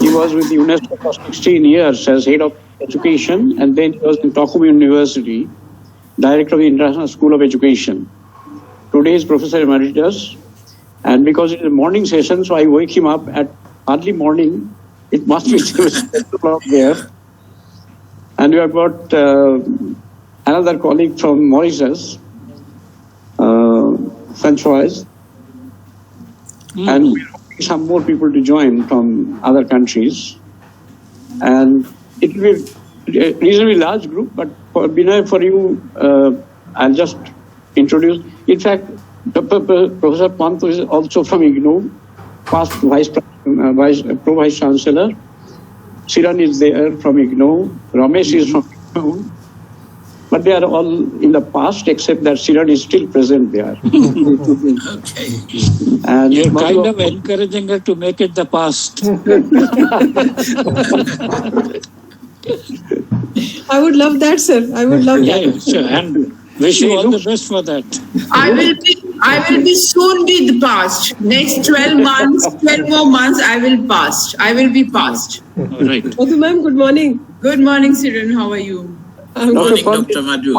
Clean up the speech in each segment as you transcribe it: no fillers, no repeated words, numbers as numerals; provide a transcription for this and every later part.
He was with UNESCO for 16 years as head of education, and then he was in Tokumu University, director of the International School of Education. Today he is Professor Emeritus, and because it is a morning session, so I wake him up at early morning. It must be 7 o'clock there. And we have got another colleague from Mauritius, Francois, and we're hoping some more people to join from other countries. And it will be a reasonably large group, but for Binay, for you, I'll just introduce. In fact, Professor Pant is also from IGNOU, past Pro-Vice Chancellor. Siran is there from IGNOU. Ramesh is from IGNOU. But they are all in the past, except that Siran is still present there. Okay. And you're kind of encouraging her to make it the past. I would love that, sir. I would love that. Yeah, sure. And wish you all the best for that. I will be soon be the past. Next 12 months, 12 more months, I will be past. All right. Okay, ma'am, good morning. Good morning, Siran. How are you? Good morning, Dr. Madhu.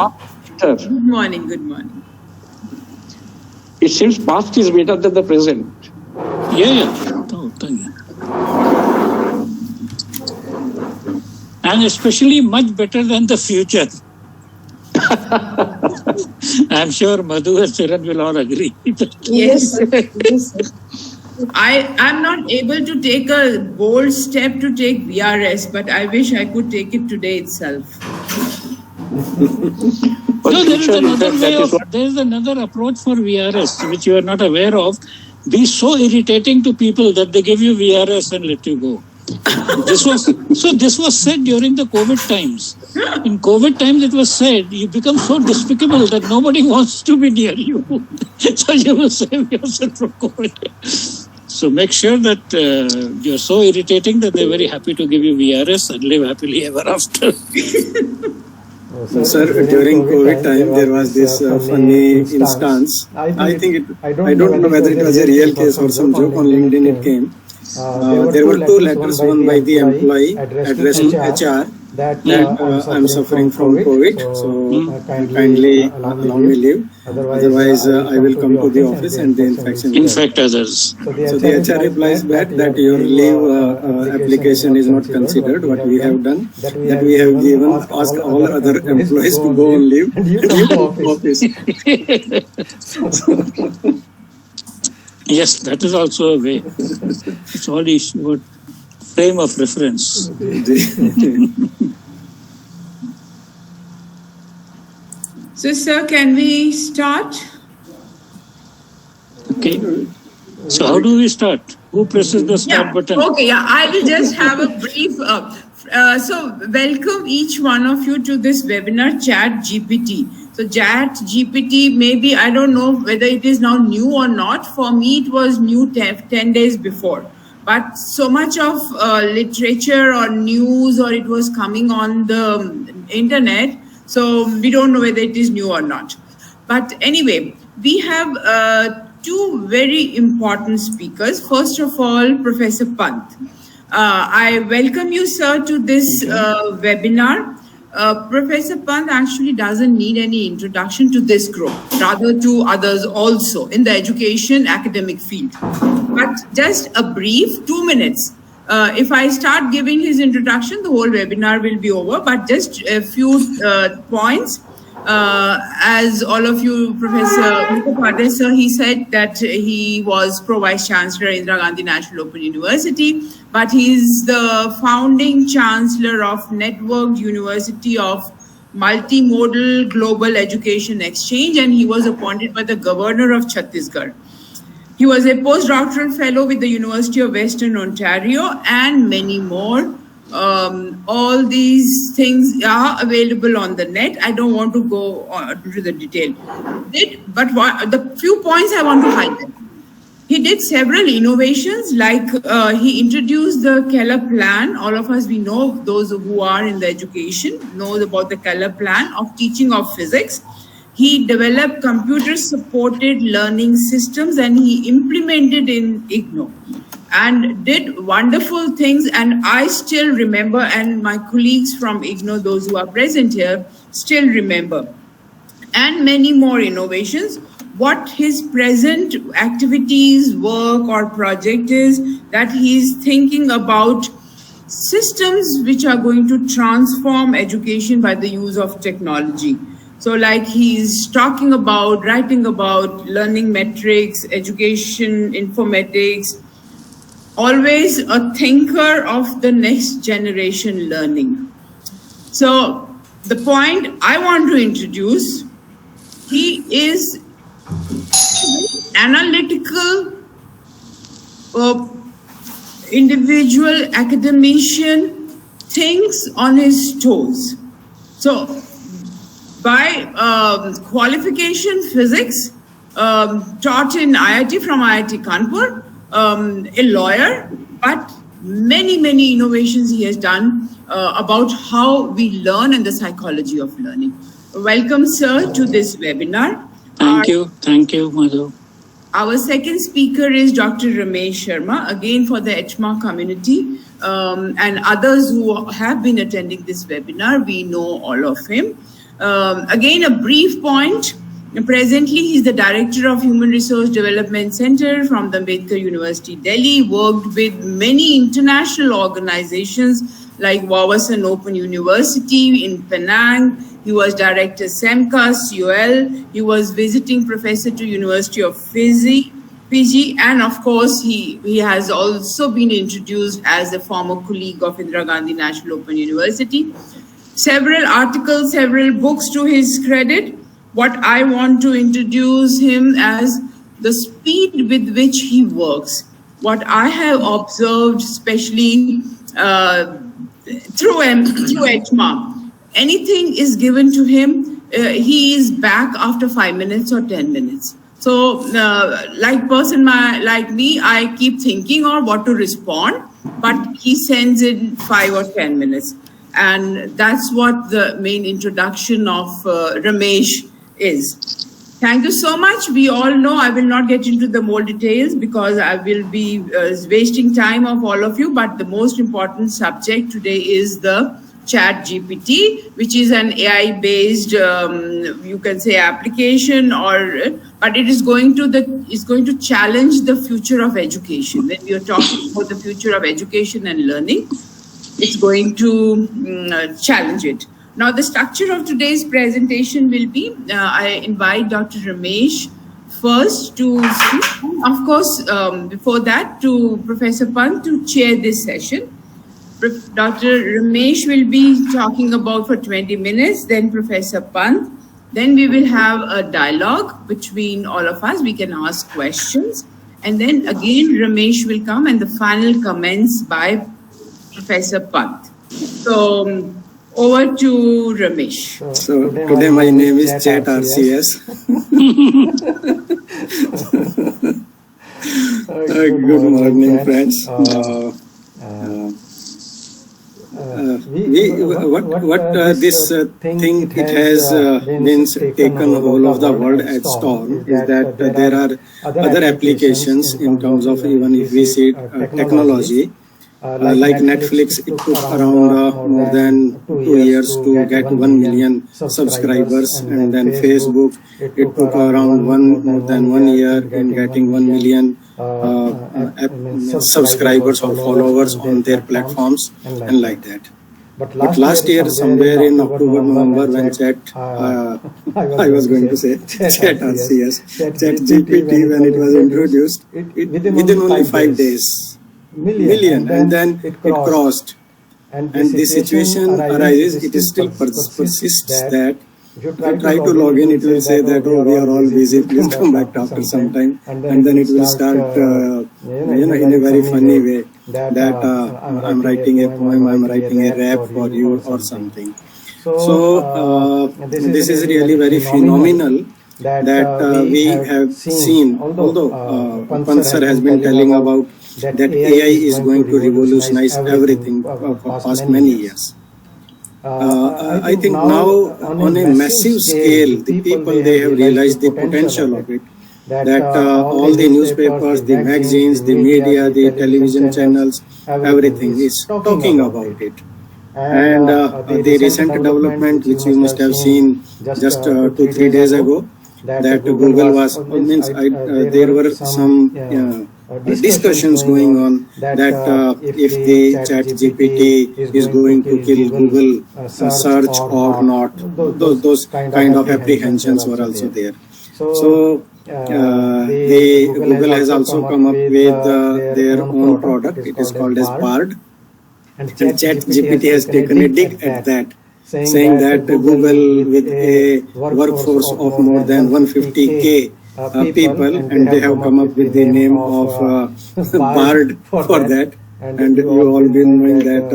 Good morning, good morning. It seems past is better than the present. Yeah. Oh, thank you. And especially much better than the future. I'm sure Madhu and Siran will all agree. Yes. Yes. I'm not able to take a bold step to take VRS, but I wish I could take it today itself. No, there is another approach for VRS, which you are not aware of. Be so irritating to people that they give you VRS and let you go. This was said during the COVID times. In COVID times, it was said, you become so despicable that nobody wants to be near you. So you will save yourself from COVID. So make sure that you're so irritating that they're very happy to give you VRS and live happily ever after. Sir, during COVID time, there was this funny instance. I don't know whether it was a real case or some joke. On LinkedIn it came. There were 2 letters, one by the employee addressed to HR that I'm suffering from COVID, so kindly allow me leave. Otherwise, I will come to the office and the infection. Infect others. So the HR replies back that your leave application is not considered. What we have done, that we have given, asked all other employees to go on leave and you come to office. Yes, that is also a way. It's all about frame of reference. So, sir, can we start? Okay. So, how do we start? Who presses the start button? Okay, I will just have a brief. So, welcome each one of you to this webinar, ChatGPT. So ChatGPT, maybe, I don't know whether it is now new or not. For me, it was new 10 days before. But so much of literature or news or it was coming on the internet. So we don't know whether it is new or not. But anyway, we have 2 very important speakers. First of all, Professor Pant. I welcome you, sir, to this webinar. Professor Pant actually doesn't need any introduction to this group, rather to others also in the education academic field. But just a brief 2 minutes. If I start giving his introduction, the whole webinar will be over, but just a few points. As all of you, Professor Mukhopadhyay, sir, he said that he was Pro-Vice Chancellor Indira Gandhi National Open University, but he's the founding Chancellor of Networked University of Multimodal Global Education Exchange, and he was appointed by the Governor of Chhattisgarh. He was a postdoctoral fellow with the University of Western Ontario and many more. All these things are available on the net. I don't want to go into the detail. But the few points I want to highlight. He did several innovations, like he introduced the Keller Plan. All of us, we know, those who are in the education, know about the Keller Plan of teaching of physics. He developed computer-supported learning systems and he implemented in IGNOU. and did wonderful things. And I still remember, and my colleagues from IGNOU, those who are present here, still remember. And many more innovations. What his present activities, work or project is that he's thinking about systems which are going to transform education by the use of technology. So like he's talking about, writing about learning metrics, education, informatics, always a thinker of the next generation learning. So the point I want to introduce, he is analytical, individual academician, thinks on his toes. So by qualification physics, taught in IIT from IIT Kanpur, a lawyer, but many innovations he has done about how we learn and the psychology of learning. Welcome, sir, to this webinar. Thank you, Madhu. Our second speaker is Dr. Ramesh Sharma, again for the ETMA community, and others who have been attending this webinar, we know all of him. Again, a brief point. Presently, he is the Director of Human Resource Development Center from the Ambedkar University, Delhi, worked with many international organizations like Wawasan Open University in Penang. He was Director SEMCA, COL. He was visiting professor to University of Fiji, and of course, he has also been introduced as a former colleague of Indira Gandhi National Open University. Several articles, several books to his credit. What I want to introduce him as the speed with which he works. What I have observed, especially through ETMA, anything is given to him, he is back after 5 minutes or 10 minutes. So like person like me, I keep thinking on what to respond, but he sends in 5 or 10 minutes. And that's what the main introduction of Ramesh is. Thank you so much. We all know I will not get into the more details because I will be wasting time of all of you, but the most important subject today is the ChatGPT, which is an AI-based, you can say, application, but it is going to challenge the future of education. When we are talking about the future of education and learning, it's going to challenge it. Now, the structure of today's presentation will be, I invite Dr. Ramesh first to speak. Of course, before that, to Professor Pant to chair this session. Dr. Ramesh will be talking about for 20 minutes, then Professor Pant. Then we will have a dialogue between all of us. We can ask questions. And then again, Ramesh will come and the final comments by Professor Pant. So, over to Ramesh. So today my name is Chat RCS. Good morning, friends. This thing, it has been taken all of the world at storm, is that there are other applications in terms of, even if we see technology. Like Netflix, it took around more than 2 years to get 1 million subscribers, and then Facebook, it took around more than 1 year in getting 1 million subscribers or followers on their platforms, and like that. But last year, somewhere in October, November, when I was going to say Chat RCS, ChatGPT, when it was introduced, within only 5 days, million, and then it crossed. And this situation arises, it still persists that if you try to log in, it will say that, oh, we are all busy, please come back after some time. And then it will start, in a very funny way that I'm writing a poem, I'm writing a rap for you or something. So this is really very phenomenal that we have seen, although Pansar has been telling about that AI is going to revolutionize everything for past many years. I think now on a massive scale, the people, they have realized the potential of it. that all the newspapers, the magazines, the media, the television channels, everything is talking about it. And the recent development, which you must have seen just 2-3 days ago, that Google was, there were some discussions going on that if the ChatGPT is going to kill Google search or not. Those kind of apprehensions were also there. So Google has also come up with their own product. It is called as Bard. And ChatGPT has taken a dig at that, saying that Google, with a workforce of more than 150K people, and they have come up with the name of Bard for that. And you all been knowing that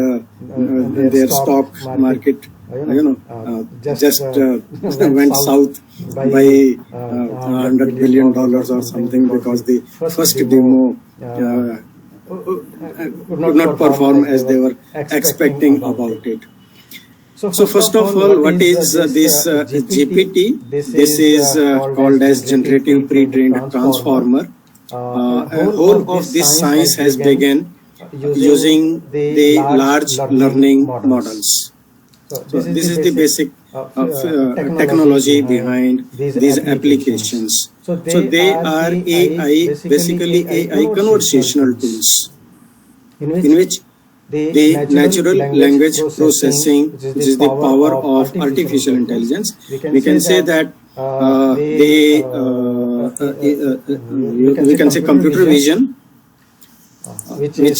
their stock market, just went south by $100 billion or something, because the first demo could not perform as they were expecting about it. So first of all, what is this GPT? This is called as generative pre-trained transformer. Whole of this science has begun using the large learning models. So this is the basic technology behind these applications. So they are AI, basically AI conversational tools, in which the natural language processing, which is the power of artificial intelligence, we can say that we can say computer vision, which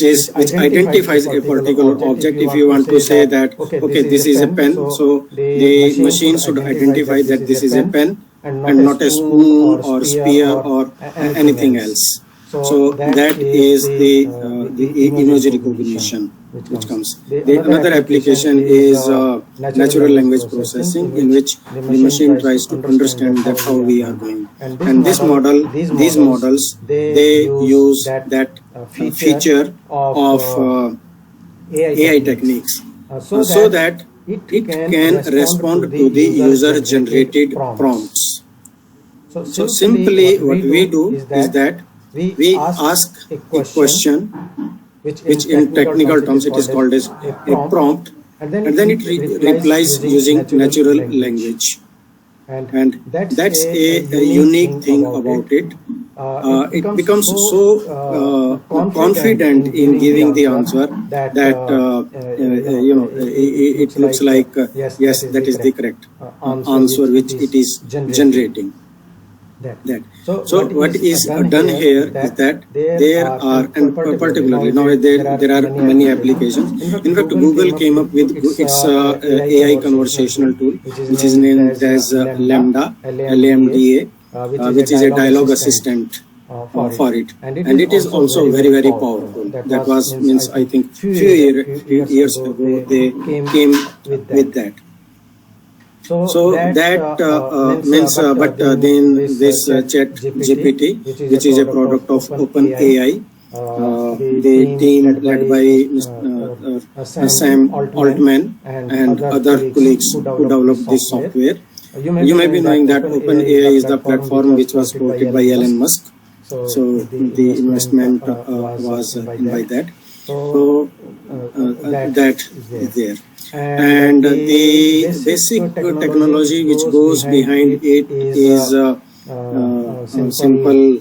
identifies a particular object. If you want to say that, okay, this is a pen, so the machine should identify that this is a pen and not a spoon or spear or anything else. So that is the image recognition which comes. Another application is natural language processing, in which the machine tries to understand that how we are going. And these models, they use that feature of AI techniques, so that it can respond to the user-generated prompts. So simply what we do is that we ask a question, which in technical terms it is called as a prompt, and then it replies using natural language. And that's a unique thing about it. It becomes so confident in giving the answer that it looks like yes, that is the correct answer which it is generating. So what is done here is that there are, and particularly now there are many applications. In fact, Google came up with its AI conversational tool, which is named as Lambda, LAMDA, which is a dialogue assistant for it, and it is also very, very powerful. That was, I think, few years ago they came with that. So that means, but then this ChatGPT, which is a product of OpenAI, the team led by Sam Altman and other colleagues who developed this software. You may be knowing that OpenAI is the platform which was supported by Elon Musk. So the investment was by that. So that is there. And the basic technology which goes behind it is simple.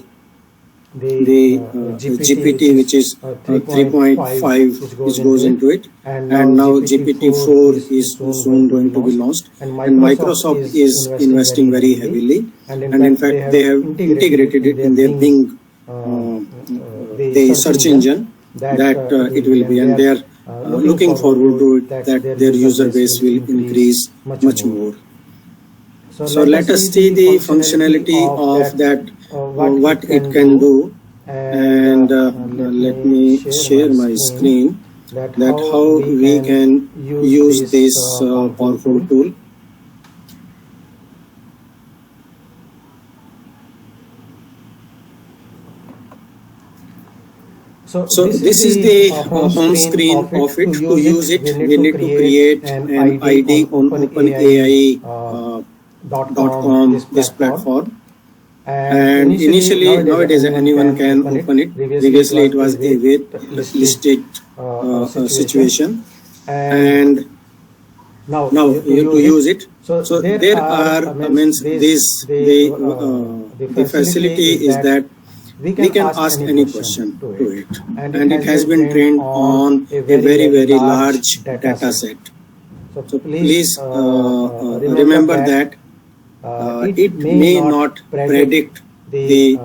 The GPT, which is 3.5, which goes into it, and now GPT-4 is soon going to be launched, and Microsoft is investing very heavily, and in fact they have integrated it in their Bing, the search engine, that it will be, and they are looking forward to it, that their user base will increase much more. So let us see the functionality of that, what it can do, and let me share my screen, that how we can use this powerful tool. So this is the home screen of it. To use it, we need to create an ID on OpenAI.com, this platform, And initially, nowadays anyone can open it. Previously, it was a wait listed situation, and now you to use it. So there are means the facility is that we can ask any question to it, and it has been trained on a very large data set. So please remember that it may not predict the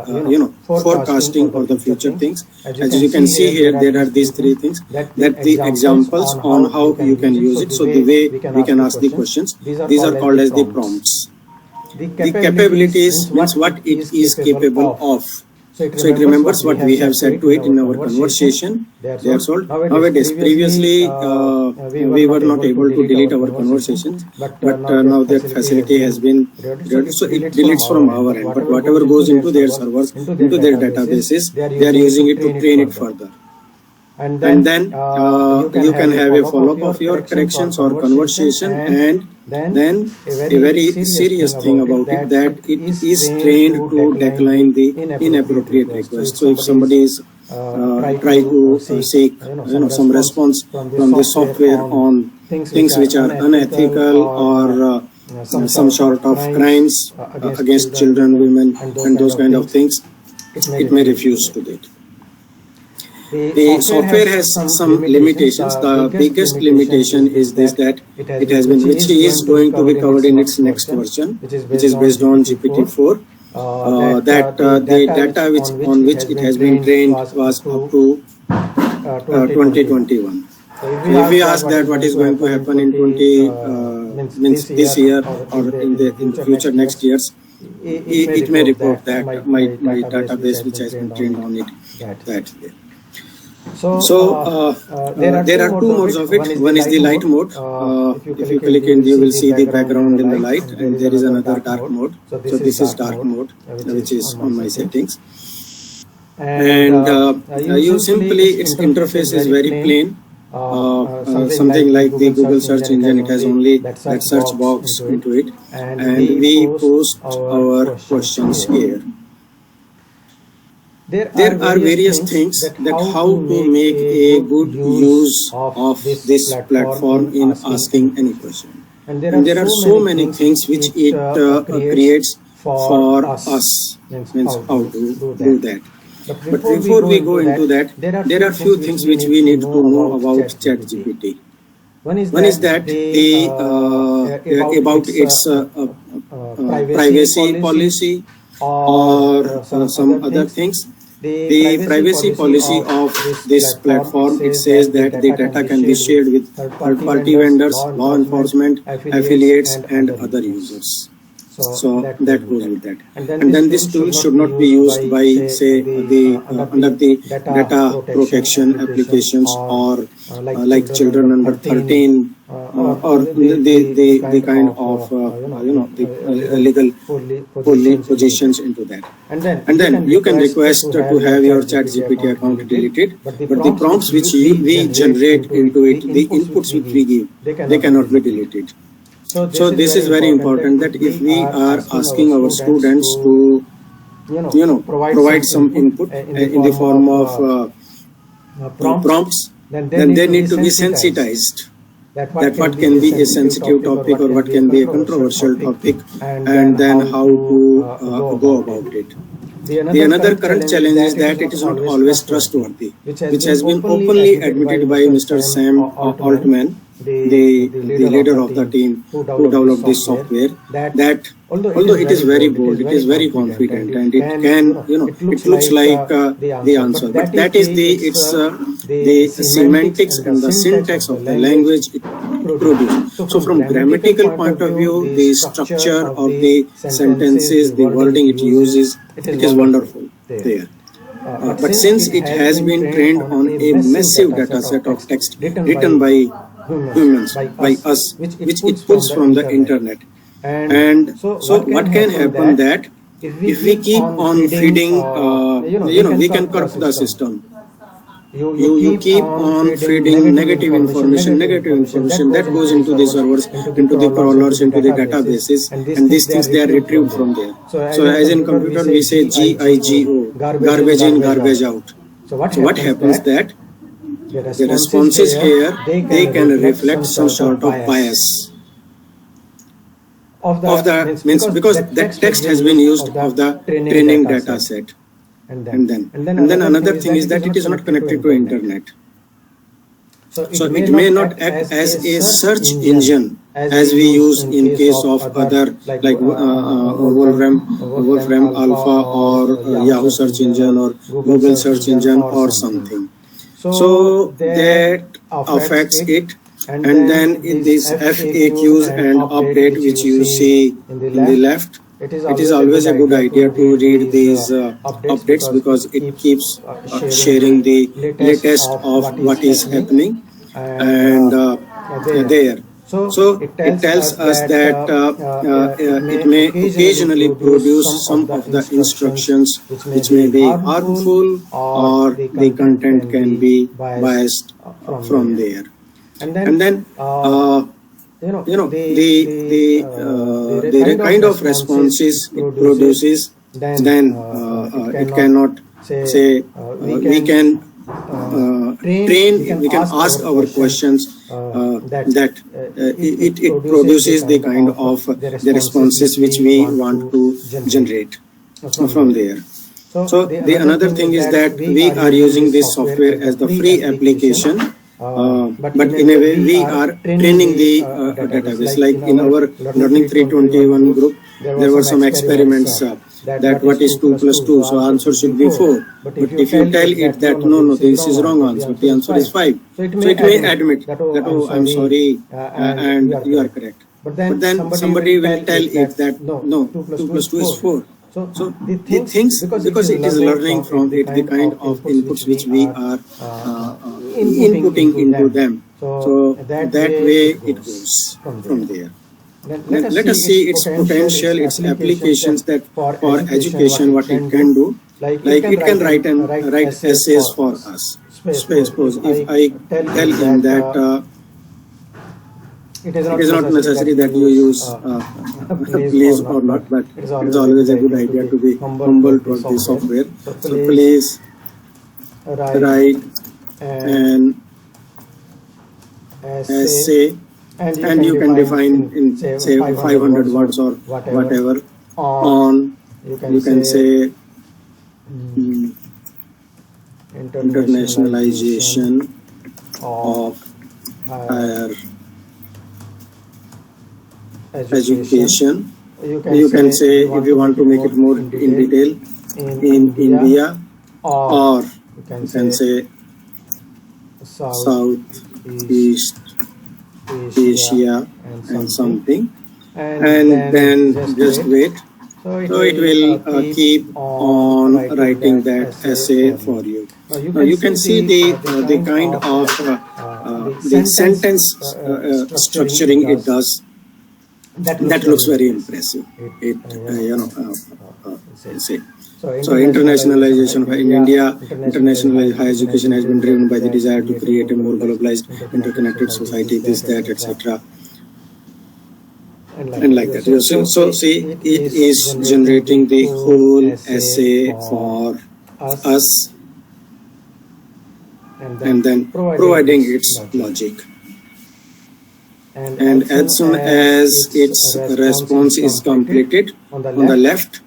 forecasting or the future things. As you can see here, there are these three things that the examples on how you can use it. So the way we can ask the questions, these are called as the prompts. The capabilities means what it is capable of. So it remembers what we have said to it in our conversation. They are sold. Nowadays, previously we were not able to delete our conversations, but now that facility has been created, so it deletes from our end. But whatever goes into their servers, into their databases, they are using it to train it further. And then you can have a follow-up of your corrections or conversation, and then a very serious thing about it, that it is trained to decline the inappropriate request. So if somebody is try to seek some response from the software on things which are unethical or some sort of crimes against children, women, and those kind of things, it may refuse to do it. The software has some limitations. The biggest limitation is this, that it has been, which is going to be covered in its next version, which is based on GPT-4. That the data on which it has been trained was up to 2021. If we ask that what is going to happen in means this year or in the future next years, it may report that my database which has been trained on it that way. So there are two modes of it. One is the light mode. If you click in, you will see the background in the light, and there is another dark mode. So this is dark mode, which is on my settings. And you simply, its interface is very plain. Something like the Google search engine, it has only that search box into it, and we post our questions here. There are various things that how to make a good use of this platform in asking any question. And there are so many things which it creates for us, means how to do that. But before we go into that, there are few things which we need to know about ChatGPT. One is that about its privacy policy or some other things. The privacy policy of this platform, it says that the data can be shared with third-party vendors, law enforcement, affiliates, and other users. So that goes with that. And then this tool should not be used by, say, under the data protection applications or like children under 13 or the kind of the legal positions into that. And then you can request to have your ChatGPT account deleted, but the prompts which we generate into it, the inputs which we give, they cannot be deleted. So this is very important, that if we are asking our students to provide some input in the form of prompts, then they need to be sensitized that what can be a sensitive topic or what can be a controversial topic, and then how to go about it. The another current challenge is that it is not always trustworthy, which has been openly admitted by Mr. Sam Altman, the leader of the team who developed this software, that although it is very bold, it is very confident, and it can, it looks like the answer, but that is the semantics and the syntax of the language it produces. So from grammatical point of view, the structure of the sentences, the wording it uses, it is wonderful there. But since it has been trained on a massive data set of text written by humans, by us, which it pulls from the internet, and so what can happen that if we keep on feeding, we can corrupt the system. you keep on feeding negative information that goes into the servers, into the crawlers, into the databases, and these things they are retrieved from there. So as in computer we say GIGO, garbage in, garbage out. So what happens that the responses here, they can reflect some sort of bias of the means because that text has been used of the training data set. And then another thing is that it is not connected to internet. So it may not act as a search engine as we use in case of other like Wolfram Alpha or Yahoo search engine or Google search engine or something. So that affects it. And then in these FAQs and update which you see in the left, it is always a good idea to read these updates because it keeps sharing the latest of what is happening and there. So it tells us that it may occasionally produce some of the instructions which may be harmful or the content can be biased from there. And then the kind of responses it produces, then it cannot say we can train, we can ask our questions that it produces the kind of the responses which we want to generate from there. So the another thing is that we are using this software as the free application. But in a way we are training the database. Like in our Learning 321 group, there were some experiments that what is 2 plus 2, so answer should be 4. But if you tell it that no, this is wrong answer, the answer is 5. So it may admit that, oh, I'm sorry, and you are correct. But then somebody will tell it that no, 2 plus 2 is 4. So the things, because it is learning from it, the kind of inputs which we are inputting into them. So that way it goes from there. Let us see its potential, its applications that for education, what it can do. Like it can write essays for us. Suppose if I tell him that it is not necessary that you use please or not, but it's always a good idea to be humble towards the software. So please write an essay, and you can define in say 500 words or whatever on, you can say internationalization of higher education. You can say, if you want to make it more in detail, in India, or you can say Southeast Asia and something, and then just wait. So it will keep on writing that essay for you. Now you can see the kind of the sentence structuring it does. That looks very impressive. So internationalization in India, international higher education has been driven by the desire to create a more globalized, interconnected society, this, that, etc. And like that. So see, it is generating the whole essay for us and then providing its logic. And as soon as its response is completed on the left,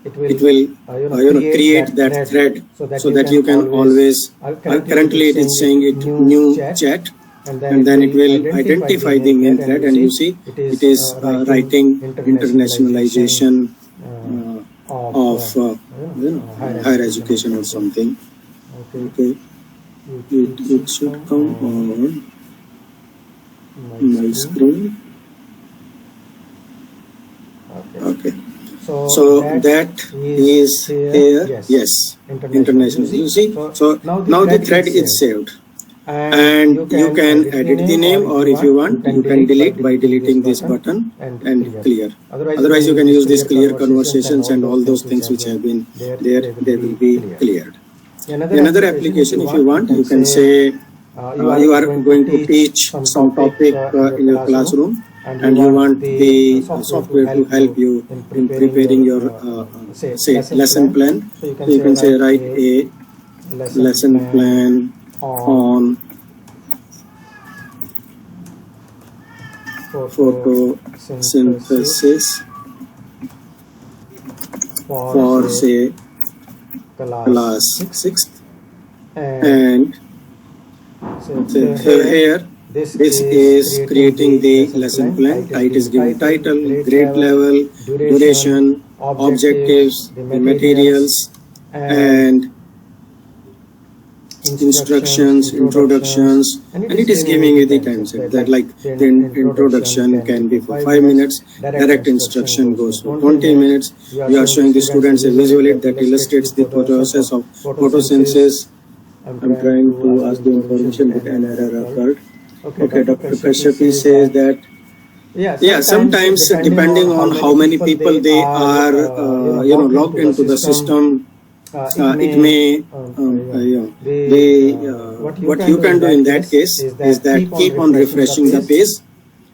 it will create that thread so that you can always, currently it is saying it new chat, and then it will identify the main thread, and you see it is writing internationalization of higher education or something. Okay, it should come on my screen. Okay. So that is here. Yes, international. You see, so now the thread is saved, and you can edit the name, or if you want, you can delete by deleting this button and clear. Otherwise, you can use these clear conversations and all those things which have been there. They will be cleared. Another application, if you want, you can say you are going to teach some topic in your classroom, and you want the software to help you in preparing your say lesson plan. So you can say write a lesson plan on photosynthesis for say class 6th, and so here this is creating the lesson plan. It is given title, grade level, duration, objectives, the materials, and instructions, introductions, and it is giving you the time set that like the introduction can be for 5 minutes, direct instruction goes for 20 minutes. You are showing the students a visual aid that illustrates the process of photosynthesis. I'm trying to ask the information, but an error occurred. Okay, Dr. Kashyapi says that sometimes depending on how many people they are logged into the system, it may what you can do in that case is that keep on refreshing the page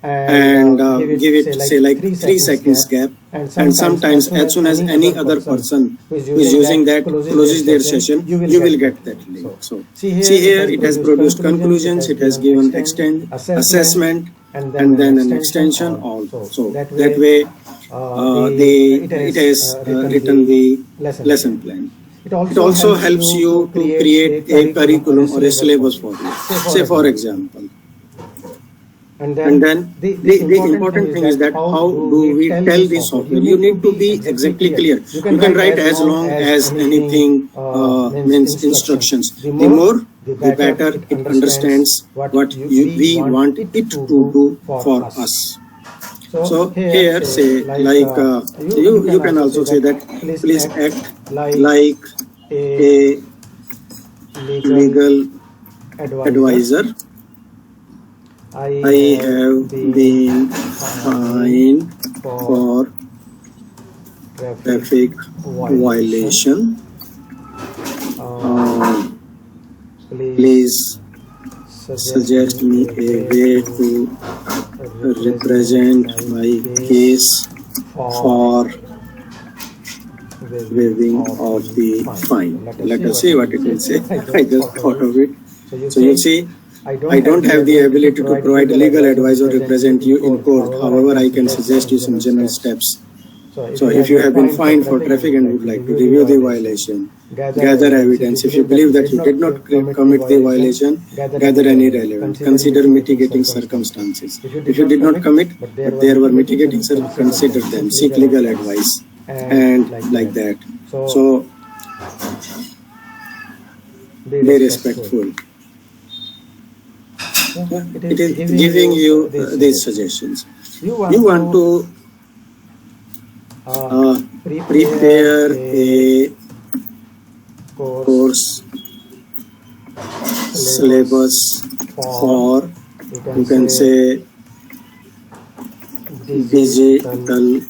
and give it say like 3 seconds gap, and sometimes as soon as any other person who is using that closes their session, you will get that link. So see here, it has produced conclusions, it has given assessment, and then an extension also. So that way it has written the lesson plan. It also helps you to create a curriculum or a syllabus for you. Say for example. And then the important thing is that how do we tell the software? You need to be exactly clear. You can write as long as anything means instructions. The more, the better it understands what we want it to do for us. So here say like you can also say that please act like a legal advisor. I have been fined for traffic violation. Please suggest me a way to represent my case for waiving of the fine. Let us see what it will say. I just thought of it. So you see, I don't have the ability to provide legal advice or represent you in court. However, I can suggest you some general steps. So if you have been fined for traffic and would like to review the violation, gather evidence. If you believe that you did not commit the violation, gather any relevant. Consider mitigating circumstances. If you did not commit, but there were mitigating circumstances, consider them. Seek legal advice and like that. So be respectful. It is giving you these suggestions. You want to prepare a course syllabus for, you can say, digital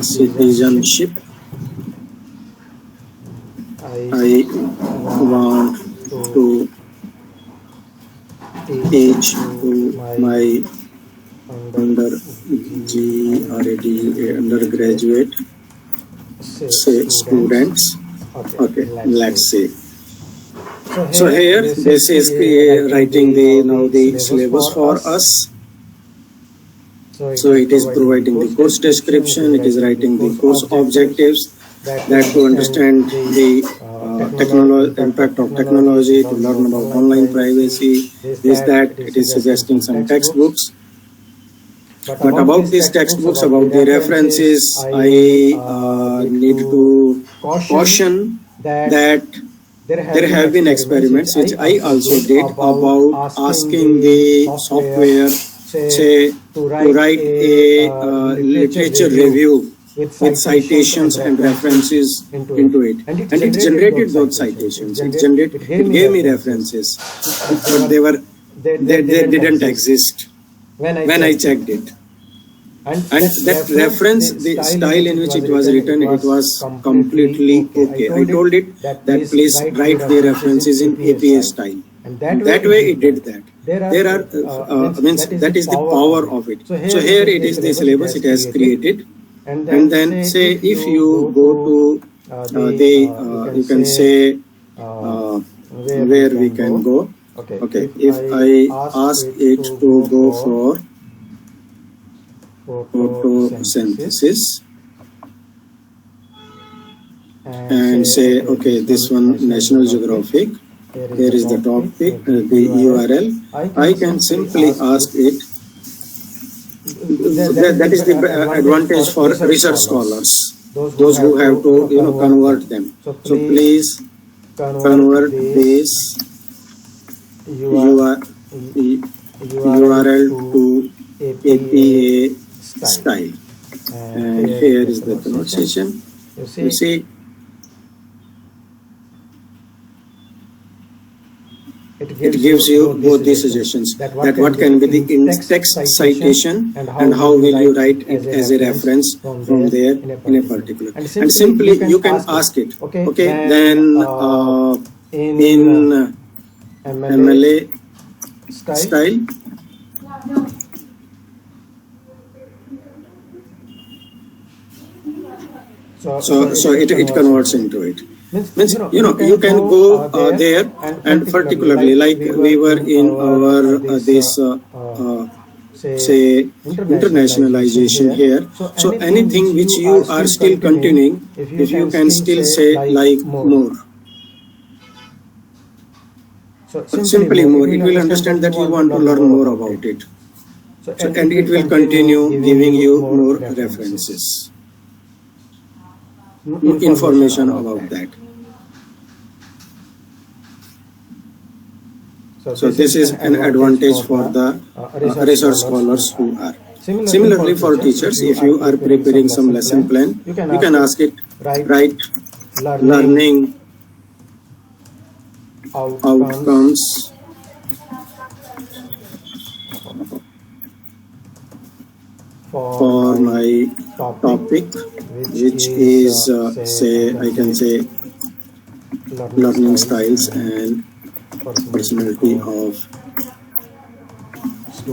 citizenship. I want to teach to my undergraduate say students. Okay, let's see. So here this is writing the syllabus for us. So it is providing the course description, it is writing the course objectives, that to understand the impact of technology, to learn about online privacy, that it is suggesting some textbooks. But about these textbooks, about the references, I need to caution that there have been experiments which I also did about asking the software, say, to write a literature review with citations and references into it, and it generated those citations. It gave me references, but they didn't exist when I checked it. And that reference, the style in which it was written, it was completely okay. I told it that please write the references in APA style. And that way it did that. There are, that is the power of it. So here it is the syllabus it has created. And then say if you go to you can say where we can go. Okay, if I ask it to go for photosynthesis and say, okay, this one National Geographic, here is the topic, the URL. I can simply ask it. That is the advantage for research scholars, those who have to convert them. So please convert this URL to APA style. And here is the conversation. You see, it gives you both the suggestions that what can be the in-text citation and how will you write it as a reference from there in a particular. And simply you can ask it, okay, then in MLA style, so it converts into it. Means you can go there, and particularly like we were in our this say internationalization here. So anything which you are still continuing, if you can still say like more. Simply more, it will understand that you want to learn more about it. And it will continue giving you more references, information about that. So this is an advantage for the research scholars who are. Similarly for teachers, if you are preparing some lesson plan, you can ask it, write learning outcomes for my topic, which is say I can say learning styles and personality of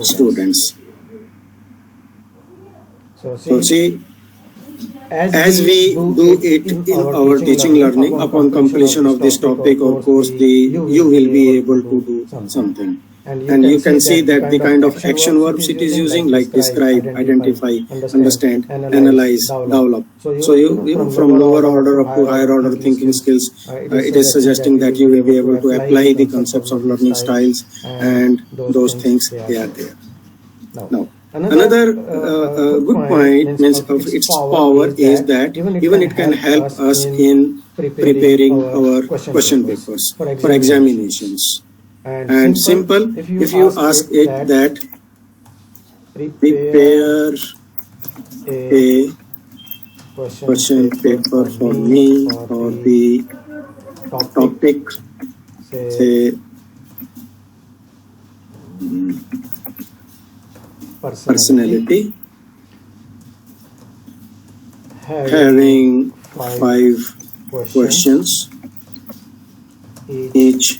students. So see, as we do it in our teaching learning, upon completion of this topic or course, you will be able to do something. And you can see that the kind of action verbs it is using, like describe, identify, understand, analyze, develop. So you from lower order up to higher order thinking skills, it is suggesting that you will be able to apply the concepts of learning styles and those things, they are there. Now, another good point means of its power is that even it can help us in preparing our question papers for examinations. And simple, if you ask it that prepare a question paper for me for the topic, say personality, having 5 questions, each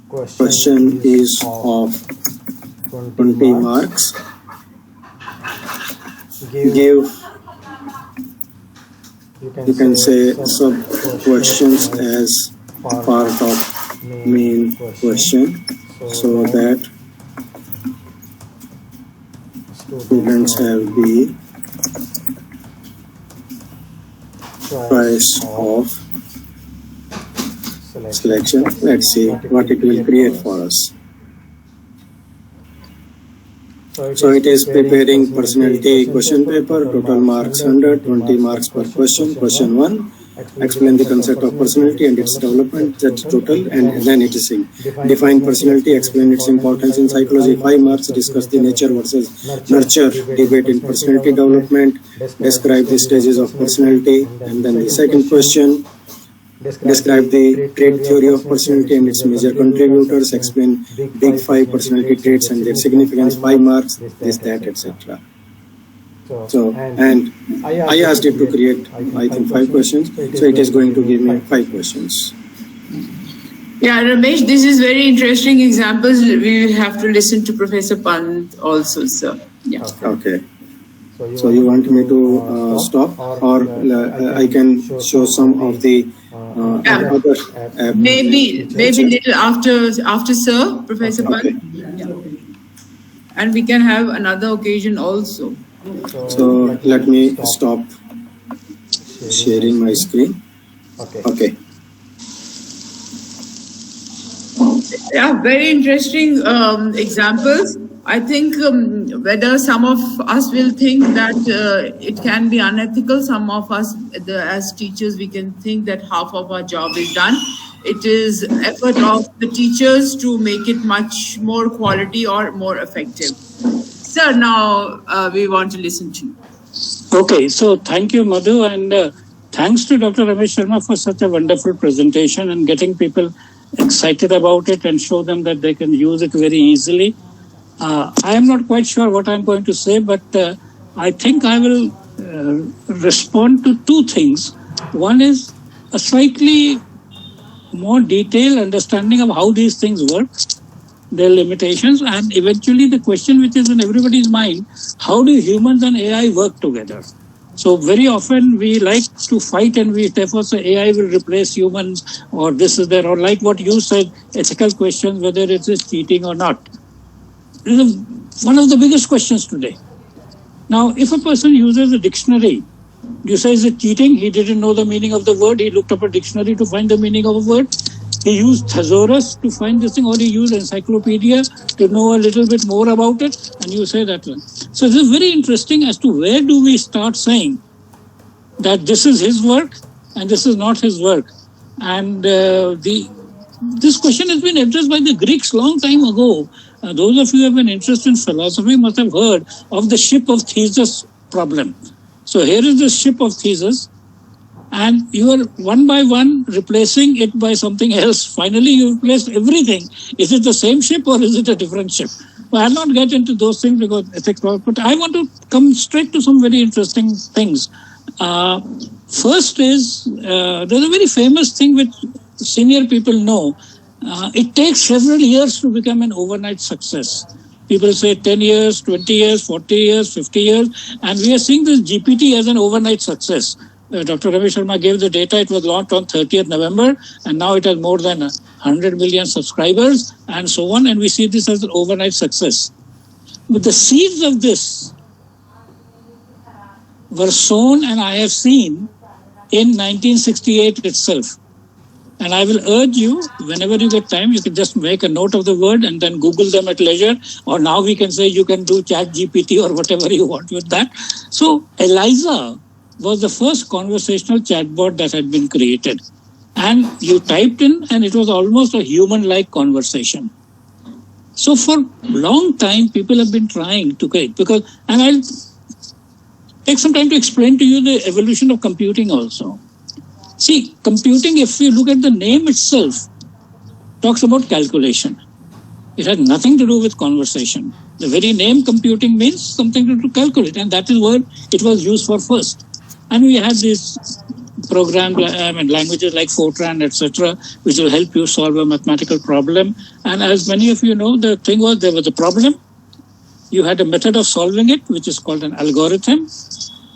question is of 20 marks. Give, you can say, sub questions as part of main question, so that students have the choice of selection. Let's see what it will create for us. So it is preparing personality question paper, total marks 100, 20 marks per question. Question 1, explain the concept of personality and its development, that's total, and then it is saying define personality, explain its importance in psychology, 5 marks, discuss the nature versus nurture debate in personality development, describe the stages of personality. And then the second question, describe the trait theory of personality and its major contributors, explain big 5 personality traits and their significance, 5 marks, this, that, etc. So, and I asked it to create, I think, 5 questions. So it is going to give me 5 questions. Yeah, Ramesh, this is very interesting examples. We will have to listen to Professor Pant also, sir. Yeah. Okay. So you want me to stop, or I can show some of the other maybe little after sir, Professor Pant. Okay. Yeah. And we can have another occasion also. So let me stop sharing my screen. Okay. Yeah, very interesting examples. I think whether some of us will think that it can be unethical, some of us as teachers, we can think that half of our job is done. It is effort of the teachers to make it much more quality or more effective. Sir, now we want to listen to you. Okay, so thank you, Madhu, and thanks to Dr. Ramesh Sharma for such a wonderful presentation and getting people excited about it and show them that they can use it very easily. I am not quite sure what I'm going to say, but I think I will respond to 2 things. One is a slightly more detailed understanding of how these things work, their limitations, and eventually the question which is in everybody's mind, how do humans and AI work together? So very often we like to fight and we therefore say AI will replace humans, or this is there, or like what you said, ethical questions, whether it is cheating or not. This is one of the biggest questions today. Now, if a person uses a dictionary, you say, is it cheating? He didn't know the meaning of the word. He looked up a dictionary to find the meaning of a word. He used thesaurus to find this thing, or he used encyclopedia to know a little bit more about it, and you say that one. So this is very interesting as to where do we start saying that this is his work and this is not his work. And this question has been addressed by the Greeks long time ago. Those of you who have been interested in philosophy must have heard of the ship of Theseus problem. So here is the ship of Theseus, and you are one by one replacing it by something else. Finally, you replaced everything. Is it the same ship or is it a different ship? Well, I'll not get into those things because ethics, but I want to come straight to some very interesting things. First is, there's a very famous thing which senior people know. It takes several years to become an overnight success. People say 10 years, 20 years, 40 years, 50 years, and we are seeing this GPT as an overnight success. Dr. Ramesh Sharma gave the data. It was launched on 30th November, and now it has more than 100 million subscribers, and so on, and we see this as an overnight success. But the seeds of this were sown, and I have seen, in 1968 itself. And I will urge you, whenever you get time, you can just make a note of the word and then Google them at leisure. Or now we can say you can do ChatGPT or whatever you want with that. So Eliza was the first conversational chatbot that had been created. And you typed in and it was almost a human-like conversation. So for a long time, people have been trying to create, and I'll take some time to explain to you the evolution of computing also. See, computing, if you look at the name itself, talks about calculation. It has nothing to do with conversation. The very name computing means something to calculate, and that is what it was used for first. And we had these program languages like Fortran, etc., which will help you solve a mathematical problem. And as many of you know, the thing was there was a problem. You had a method of solving it, which is called an algorithm.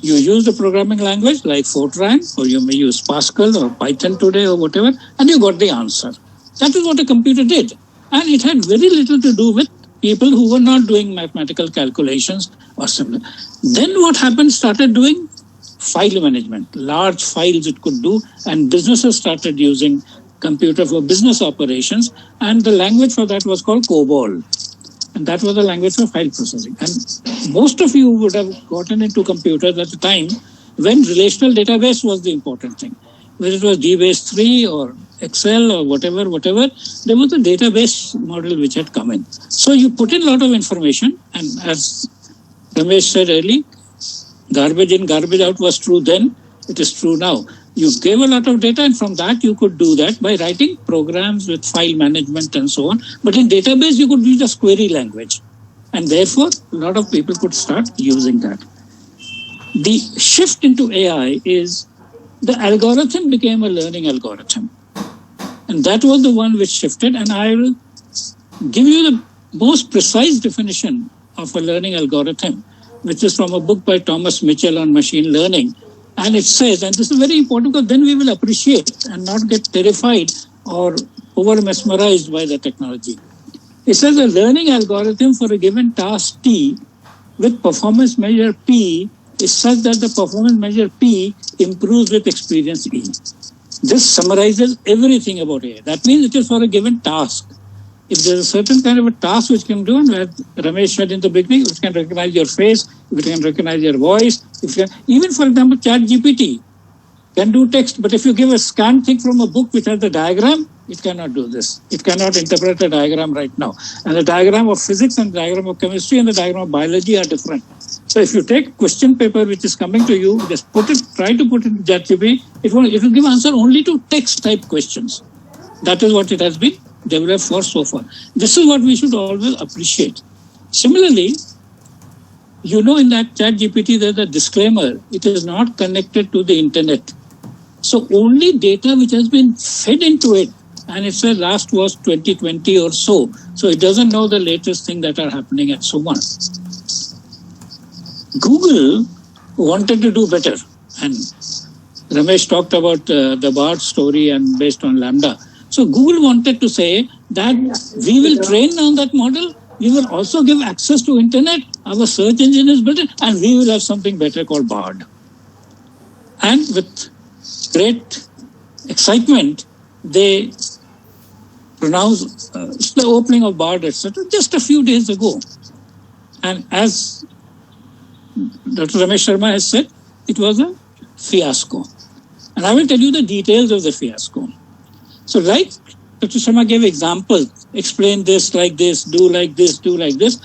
You use the programming language like Fortran, or you may use Pascal or Python today or whatever, and you got the answer. That is what a computer did. And it had very little to do with people who were not doing mathematical calculations or similar. Then what happened, started doing file management. Large files it could do, and businesses started using computer for business operations, and the language for that was called COBOL. And that was the language for file processing. And most of you would have gotten into computers at the time when relational database was the important thing. Whether it was DBase3 or Excel or whatever, there was a database model which had come in. So you put in a lot of information, and as Ramesh said earlier, garbage in, garbage out was true then, it is true now. You gave a lot of data, and from that you could do that by writing programs with file management and so on. But in database, you could use just query language. And therefore, a lot of people could start using that. The shift into AI is the algorithm became a learning algorithm. And that was the one which shifted. And I will give you the most precise definition of a learning algorithm, which is from a book by Thomas Mitchell on machine learning. And it says, and this is very important because then we will appreciate and not get terrified or over mesmerized by the technology. It says a learning algorithm for a given task T with performance measure P is such that the performance measure P improves with experience E. This summarizes everything about AI. That means it is for a given task. If there's a certain kind of a task which can do, and as Ramesh said in the beginning, which can recognize your face, it can recognize your voice, even for example, ChatGPT can do text, but if you give a scanned thing from a book which has the diagram, it cannot do this. It cannot interpret a diagram right now. And the diagram of physics and the diagram of chemistry and the diagram of biology are different. So if you take a question paper which is coming to you, just try to put it in ChatGPT, it will give answer only to text type questions. That is what it has been developed for so far. This is what we should always appreciate. Similarly, you know, in that ChatGPT, there's a disclaimer. It is not connected to the internet. So only data which has been fed into it, and it says last was 2020 or so. So it doesn't know the latest thing that are happening and so on. Google wanted to do better. And Ramesh talked about the Bard story and based on Lambda. So Google wanted to say that we will train on that model. We will also give access to internet. Our search engine is better, and we will have something better called Bard. And with great excitement, they pronounced the opening of Bard, etc., just a few days ago. And as Dr. Ramesh Sharma has said, it was a fiasco. And I will tell you the details of the fiasco. So like Dr. Sharma gave examples, explain this like this, do like this, do like this.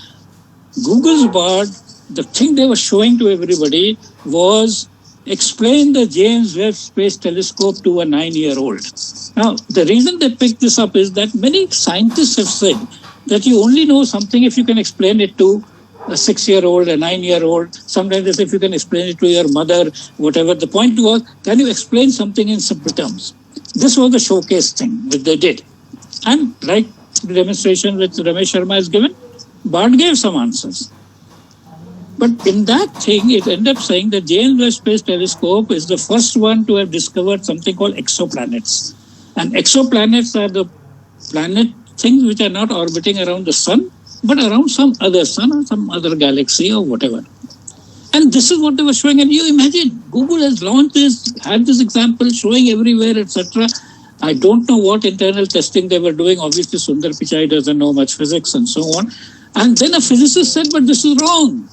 Google's Bard, the thing they were showing to everybody was explain the James Webb Space Telescope to a 9-year-old. Now, the reason they picked this up is that many scientists have said that you only know something if you can explain it to a 6-year-old, a 9-year-old. Sometimes they say if you can explain it to your mother, whatever. The point was, can you explain something in simple terms? This was the showcase thing which they did. And like the demonstration which Ramesh Sharma has given, Bard gave some answers. But in that thing, it ended up saying that James Webb Space Telescope is the first one to have discovered something called exoplanets. And exoplanets are the planet things which are not orbiting around the sun, but around some other sun or some other galaxy or whatever. And this is what they were showing. And you imagine, Google has launched this, had this example showing everywhere, etc. I don't know what internal testing they were doing. Obviously, Sundar Pichai doesn't know much physics and so on. And then a physicist said, but this is wrong.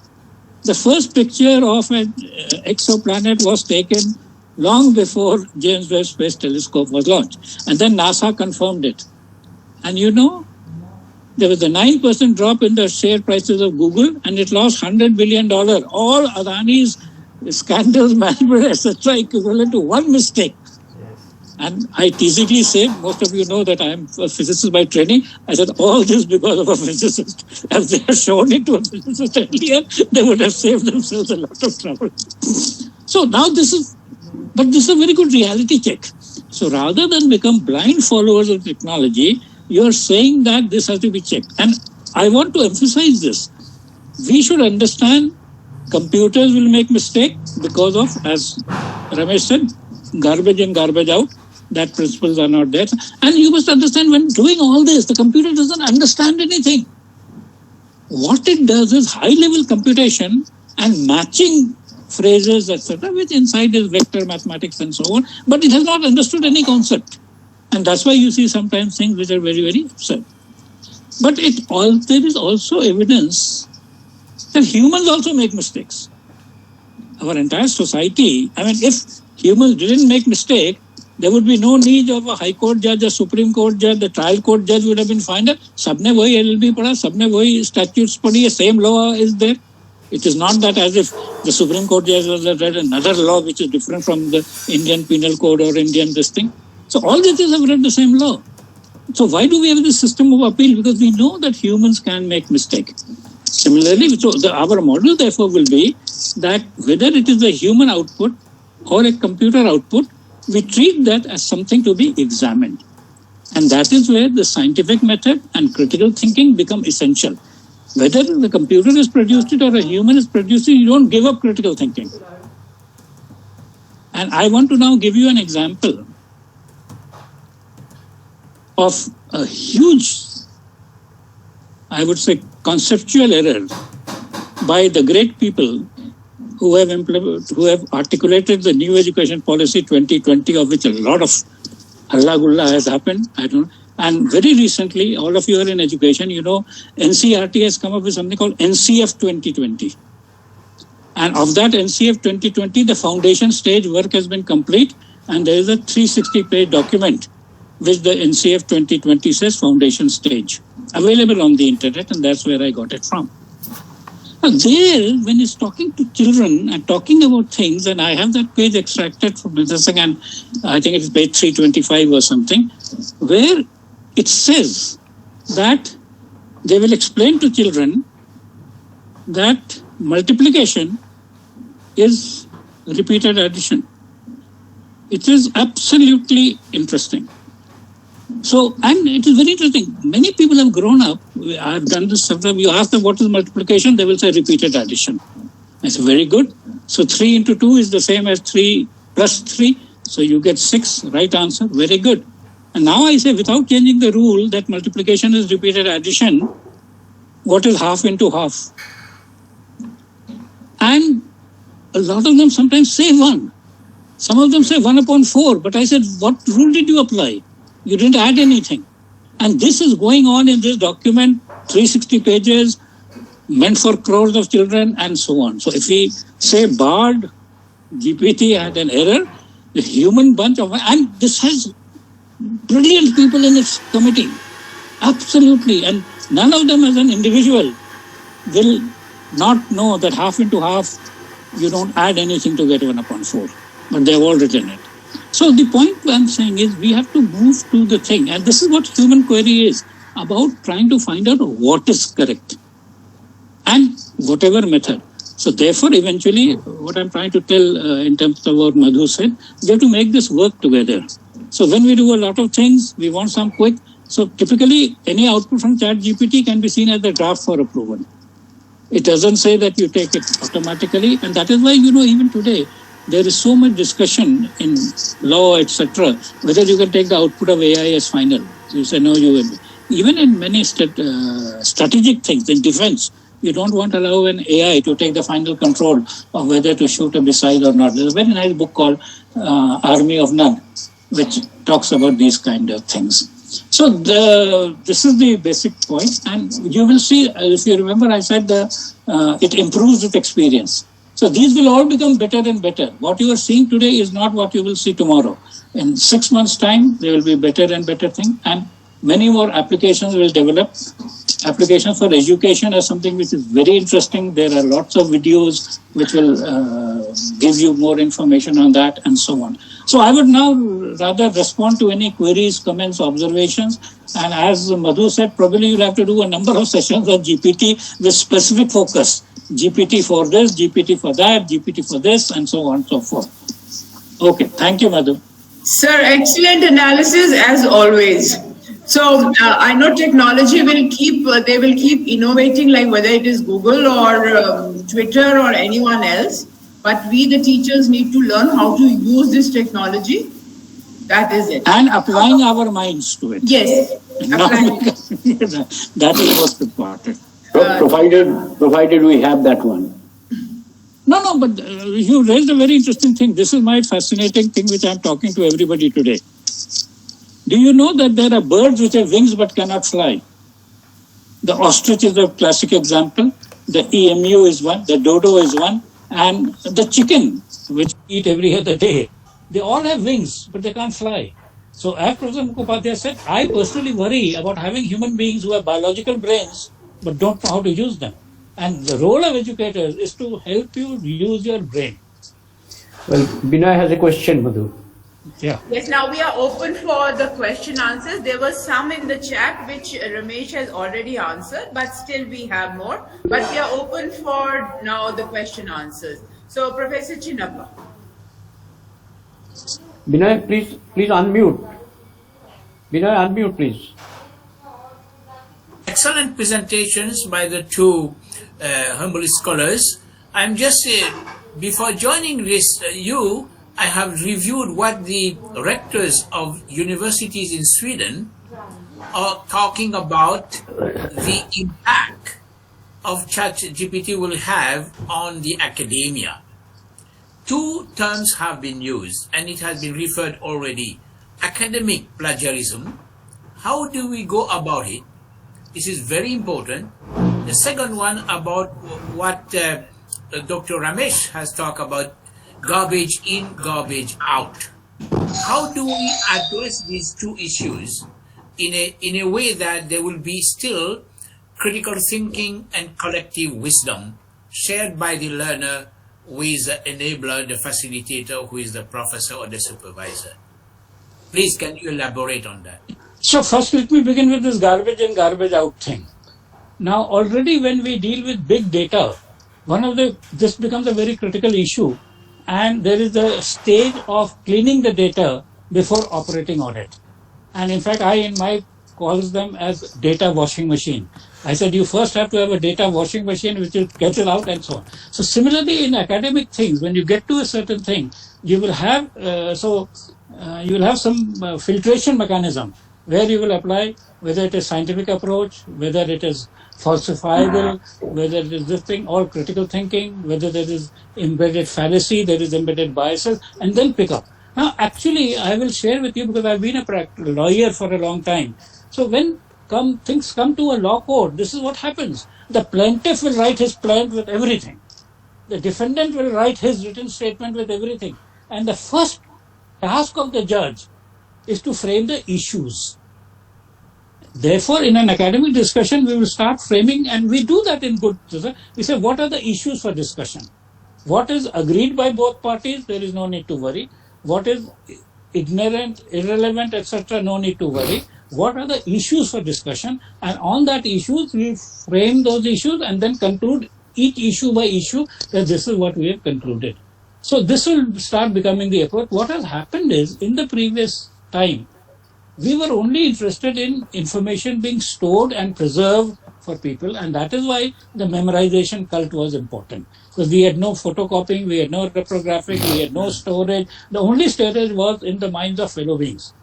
The first picture of an exoplanet was taken long before James Webb Space Telescope was launched. And then NASA confirmed it. And you know, there was a 9% drop in the share prices of Google, and it lost $100 billion. All Adani's scandals, management, etc., equivalent to one mistake. And I teasingly say, most of you know that I am a physicist by training. I said, all this because of a physicist. As they had shown it to a physicist earlier, they would have saved themselves a lot of trouble. So now this is a very good reality check. So rather than become blind followers of technology, you're saying that this has to be checked. And I want to emphasize this. We should understand computers will make mistakes because of, as Ramesh said, garbage in, garbage out. That principles are not there. And you must understand when doing all this, the computer doesn't understand anything. What it does is high-level computation and matching phrases, etc., which inside is vector mathematics and so on, but it has not understood any concept. And that's why you see sometimes things which are very, very absurd. But there is also evidence that humans also make mistakes. Our entire society, I mean, if humans didn't make mistake, there would be no need of a high court judge, a Supreme Court judge, the trial court judge would have been fine. Sabne wahi LLB padha, sabne wahi statutes padhi, same law is there. It is not that as if the Supreme Court has read another law which is different from the Indian Penal Code or Indian this thing. So all judges have read the same law. So why do we have this system of appeal? Because we know that humans can make mistakes. Similarly, our model therefore will be that whether it is a human output or a computer output, we treat that as something to be examined. And that is where the scientific method and critical thinking become essential. Whether the computer has produced it or a human is produced it, you don't give up critical thinking. And I want to now give you an example of a huge, I would say, conceptual error by the great people who have articulated the new education policy 2020, of which a lot of halla gulla has happened. I don't know. And very recently, all of you are in education, you know, NCRT has come up with something called NCF 2020. And of that NCF 2020, the foundation stage work has been complete, and there is a 360-page document which the NCF 2020 says foundation stage, available on the internet, and that's where I got it from. Now there, when it's talking to children and talking about things, and I have that page extracted from this again, I think it's page 325 or something, where it says that they will explain to children that multiplication is repeated addition. It is absolutely interesting. So, and it is very interesting. Many people have grown up. I've done this several. You ask them what is multiplication, they will say repeated addition. I say very good. So 3 into 2 is the same as 3 plus 3. So you get 6, right answer. Very good. And now I say, without changing the rule that multiplication is repeated addition, what is half into half? And a lot of them sometimes say 1. Some of them say 1 upon 4. But I said, what rule did you apply? You didn't add anything. And this is going on in this document, 360 pages, meant for crores of children, and so on. So if we say Bard, GPT had an error, the human bunch of, and this has brilliant people in its committee. Absolutely. And none of them as an individual will not know that half into half, you don't add anything to get 1 upon 4. But they've all written it. So the point I'm saying is we have to move to the thing. And this is what human query is, about trying to find out what is correct. And whatever method. So therefore, eventually, what I'm trying to tell in terms of what Madhu said, we have to make this work together. So when we do a lot of things, we want some quick. So typically, any output from ChatGPT can be seen as the draft for approval. It doesn't say that you take it automatically. And that is why, you know, even today, there is so much discussion in law, etc., whether you can take the output of AI as final. You say, no, you will. Even in many strategic things, in defense, you don't want to allow an AI to take the final control of whether to shoot a missile or not. There's a very nice book called Army of None, which talks about these kind of things. So this is the basic point. And you will see, if you remember, I said it improves with experience. So these will all become better and better. What you are seeing today is not what you will see tomorrow. In 6 months' time, there will be better and better thing, and many more applications will develop. Applications for education are something which is very interesting. There are lots of videos which will give you more information on that, and so on. So I would now rather respond to any queries, comments, observations. And as Madhu said, probably you'll have to do a number of sessions on GPT with specific focus. GPT for this, GPT for that, GPT for this, and so on and so forth. Okay, thank you, Madhu. Sir, excellent analysis as always. So I know technology will keep innovating, like whether it is Google or Twitter or anyone else. But we, the teachers, need to learn how to use this technology. That is it. And applying our minds to it. Yes. That is most important. Provided we have that one. No, but you raised a very interesting thing. This is my fascinating thing which I'm talking to everybody today. Do you know that there are birds which have wings but cannot fly? The ostrich is a classic example. The emu is one. The dodo is one. And the chicken, which we eat every other day, they all have wings, but they can't fly. So as Professor Mukhopadhyay said, I personally worry about having human beings who have biological brains, but don't know how to use them. And the role of educators is to help you use your brain. Well, Binay has a question, Madhu. Yeah. Yes, now we are open for the question answers. There were some in the chat which Ramesh has already answered, but still we have more. But we are open for now the question answers. So, Professor Chinnappa. Binay, please unmute. Binay, unmute, please. Excellent presentations by the two humble scholars. I'm just, before joining this, I have reviewed what the rectors of universities in Sweden are talking about the impact of ChatGPT will have on the academia. Two terms have been used, and it has been referred already. Academic plagiarism. How do we go about it? This is very important. The second one about what Dr. Ramesh has talked about, garbage in, garbage out. How do we address these two issues in a way that there will be still critical thinking and collective wisdom shared by the learner with the enabler, the facilitator, who is the professor or the supervisor? Please, can you elaborate on that? So first let me begin with this garbage in, garbage out thing. Now already when we deal with big data, this becomes a very critical issue, and there is a stage of cleaning the data before operating on it. And in fact, I in my calls them as data washing machine. I said you first have to have a data washing machine which will get it out and so on. So similarly in academic things, when you get to a certain thing, you will have some filtration mechanism where you will apply whether it is scientific approach, whether it is falsifiable, whether it is this thing, or critical thinking, whether there is embedded fallacy, there is embedded biases, and then pick up. Now, actually, I will share with you because I've been a lawyer for a long time. So when things come to a law court, this is what happens. The plaintiff will write his plaint with everything. The defendant will write his written statement with everything. And the first task of the judge is to frame the issues. Therefore, in an academic discussion, we will start framing, and we do that in good. We say, what are the issues for discussion? What is agreed by both parties? There is no need to worry. What is ignorant, irrelevant, etc.? No need to worry. What are the issues for discussion? And on that issues, we frame those issues and then conclude each issue by issue that this is what we have concluded. So this will start becoming the approach. What has happened is, in the previous time, we were only interested in information being stored and preserved for people, and that is why the memorization cult was important. Because we had no photocopying, we had no reprographing, we had no storage. The only storage was in the minds of fellow beings.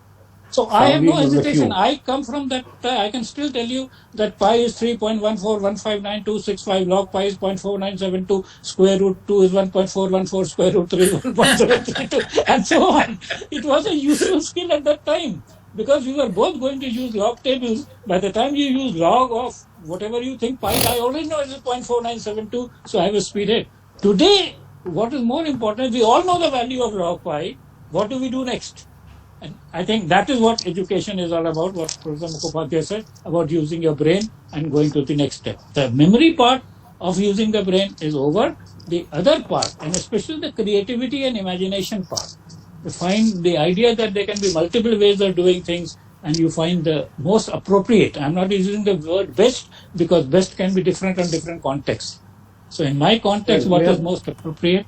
So I have no hesitation. I come from that. I can still tell you that pi is 3.14159.265, log pi is 0.4972, square root 2 is 1.414, square root 3 is 1.732, and so on. It was a useful skill at that time, because we were both going to use log tables. By the time you use log of whatever you think pi, I already know it is 0.4972, so I was speeded. Today, what is more important, we all know the value of log pi. What do we do next? And I think that is what education is all about, what Professor Mukhopadhyay said, about using your brain and going to the next step. The memory part of using the brain is over. The other part, and especially the creativity and imagination part, you find the idea that there can be multiple ways of doing things, and you find the most appropriate. I'm not using the word best, because best can be different on different contexts. So in my context, what is most appropriate?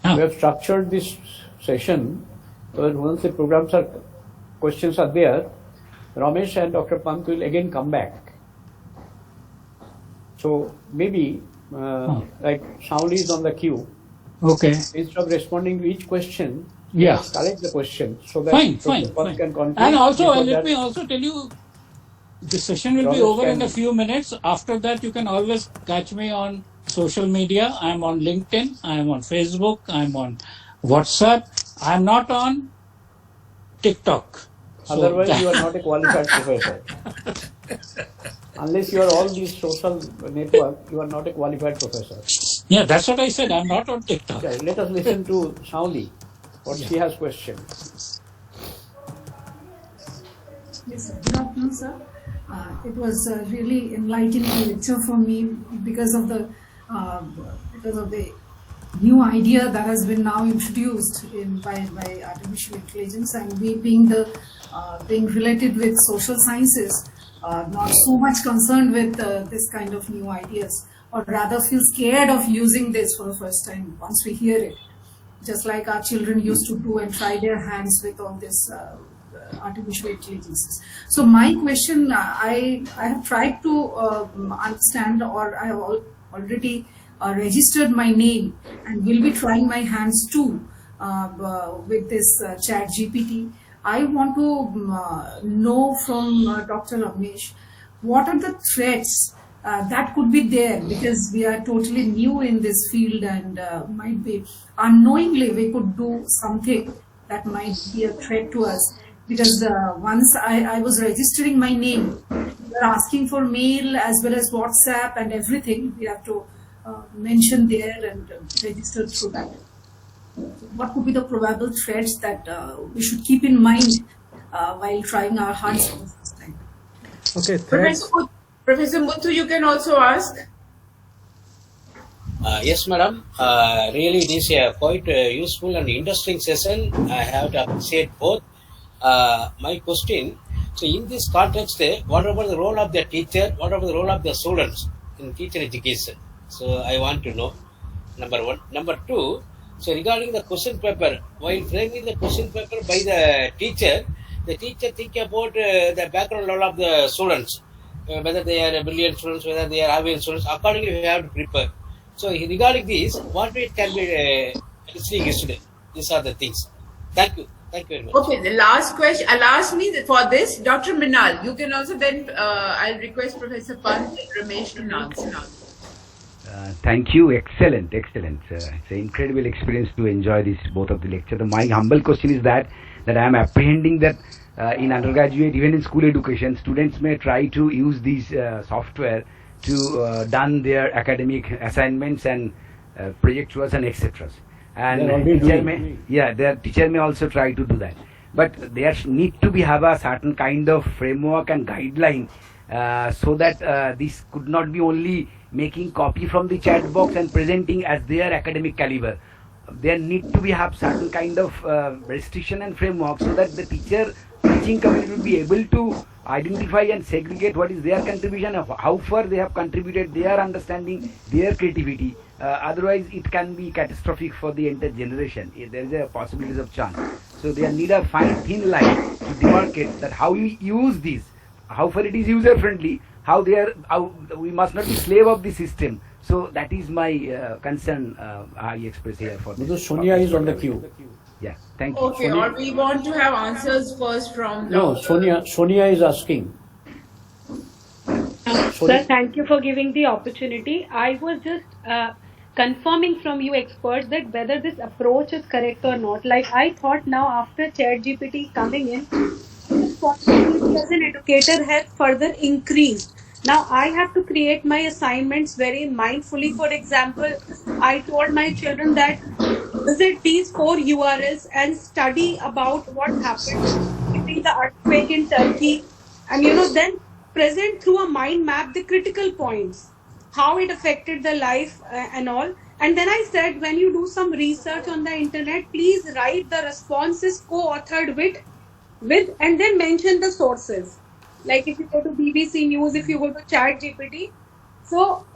We have structured this session so that once the questions are there, Ramesh and Dr. Pant will again come back. So maybe like Shauli is on the queue. Okay. Instead of responding to each question, correct the question so that fine. can continue. And also, let me also tell you, the session will be over in a few minutes. After that, you can always catch me on social media. I'm on LinkedIn, I'm on Facebook, I'm on WhatsApp. I'm not on TikTok. Otherwise, you are not a qualified professor. Unless you are all these social networks, you are not a qualified professor. Yeah, that's what I said. I'm not on TikTok. Okay, let us listen to Shauli, what she has questioned. Yes, sir. Good afternoon, sir. It was a really enlightening lecture for me because of the new idea that has been now introduced by artificial intelligence, and we being related with social sciences, not so much concerned with this kind of new ideas, or rather feel scared of using this for the first time once we hear it, just like our children used to do and try their hands with all this artificial intelligences. So my question, I have tried to understand, or I have already registered my name and will be trying my hands too with this ChatGPT. I want to know from Dr. Ramesh, what are the threats that could be there, because we are totally new in this field, and might be unknowingly we could do something that might be a threat to us. Because once I was registering my name, we are asking for mail as well as WhatsApp and everything. We have to mention there and register through that. What could be the probable threats that we should keep in mind while trying our hands for the first time? Okay, threats. Professor Muthu, you can also ask. Yes, madam. Really, it is a quite useful and interesting session. I have to appreciate both. My question, so in this context, what about the role of the teacher, what about the role of the students in teacher education? So I want to know, number one. Number two, so regarding the question paper, while framing the question paper by the teacher think about the background level of the students, whether they are brilliant students, whether they are average students, accordingly we have to prepare. So regarding this, what it can be distinguished? These are the things. Thank you. Thank you very much. Okay, the last question, last me for this, Dr. Minal, you can also then, I'll request Professor Pant and Ramesh to answer. Thank you. Excellent. It's an incredible experience to enjoy this both of the lecture. My humble question is that I am apprehending that in undergraduate, even in school education, students may try to use these software to done their academic assignments and project works and etc. And their teacher may also try to do that. But there need to have a certain kind of framework and guideline so that this could not be only making copy from the chat box and presenting as their academic caliber. There need to have certain kind of restriction and framework so that the teaching community will be able to identify and segregate what is their contribution, of how far they have contributed, their understanding, their creativity. Otherwise, it can be catastrophic for the entire generation. There is a possibility of chance. So they need a fine, thin line to demarcate that how you use this, how far it is user friendly, how we must not be slave of the system. So that is my concern I express here for this. Sonia is on the queue. Yeah, thank you. Okay, or we want to have answers first from No, Sonia is asking. Sir, thank you for giving the opportunity. I was just confirming from you experts that whether this approach is correct or not. Like I thought now after ChatGPT coming in, responsibility as an educator has further increased. Now I have to create my assignments very mindfully. For example, I told my children that visit these 4 URLs and study about what happened during the earthquake in Turkey, and then present through a mind map the critical points, how it affected the life and all. And then I said, when you do some research on the internet, please write the responses co-authored with and then mention the sources. Like if you go to BBC News, if you go to ChatGPT. So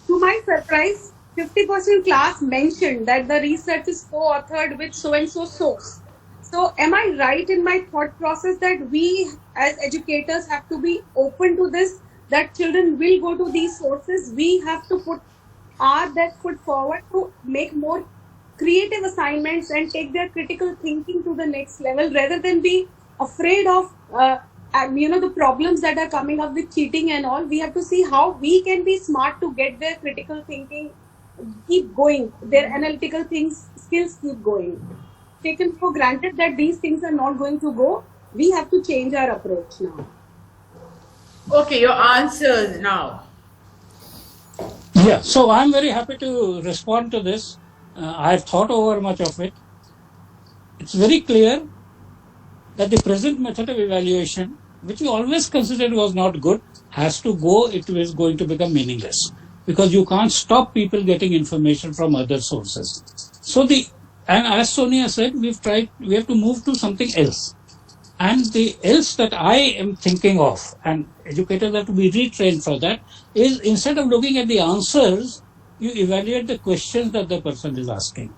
to my surprise, 50% class mentioned that the research is co-authored with so-and-so source. So am I right in my thought process that we as educators have to be open to this, that children will go to these sources? We have to put our best foot forward to make more creative assignments and take their critical thinking to the next level rather than be afraid of the problems that are coming up with cheating and all. We have to see how we can be smart to get their critical thinking keep going, their analytical skills keep going. Taken for granted that these things are not going to go, we have to change our approach now. Okay, your answers now. Yeah, so I'm very happy to respond to this. I've thought over much of it. It's very clear that the present method of evaluation which we always considered was not good, has to go. It is going to become meaningless because you can't stop people getting information from other sources. So and as Sonia said, we have to move to something else. And the else that I am thinking of, and educators have to be retrained for that, is instead of looking at the answers, you evaluate the questions that the person is asking.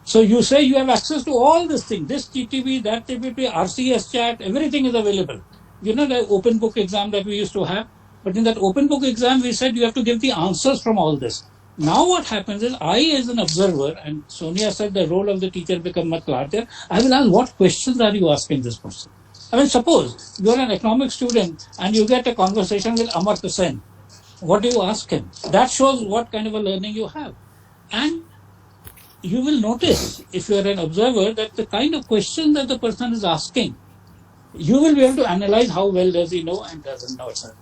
So you say you have access to all this thing, this TTV, that TTV, RCS chat, everything is available. You know the open book exam that we used to have? But in that open book exam, we said you have to give the answers from all this. Now what happens is, I as an observer, and Sonia said the role of the teacher become much larger, I will ask, what questions are you asking this person? I mean, suppose you are an economics student and you get a conversation with Amartya Sen. What do you ask him? That shows what kind of a learning you have. And you will notice, if you are an observer, that the kind of question that the person is asking, you will be able to analyze how well does he know and doesn't know, etc.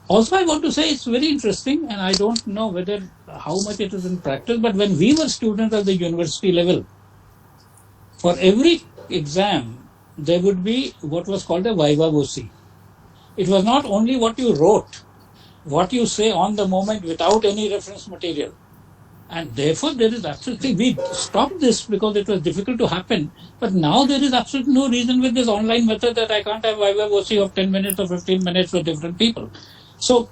Also, I want to say it's very interesting, and I don't know how much it is in practice, but when we were students at the university level, for every exam, there would be what was called a viva voce. It was not only what you wrote, what you say on the moment without any reference material. And therefore, there is absolutely, we stopped this because it was difficult to happen. But now there is absolutely no reason with this online method that I can't have viva voce of 10 minutes or 15 minutes with different people. So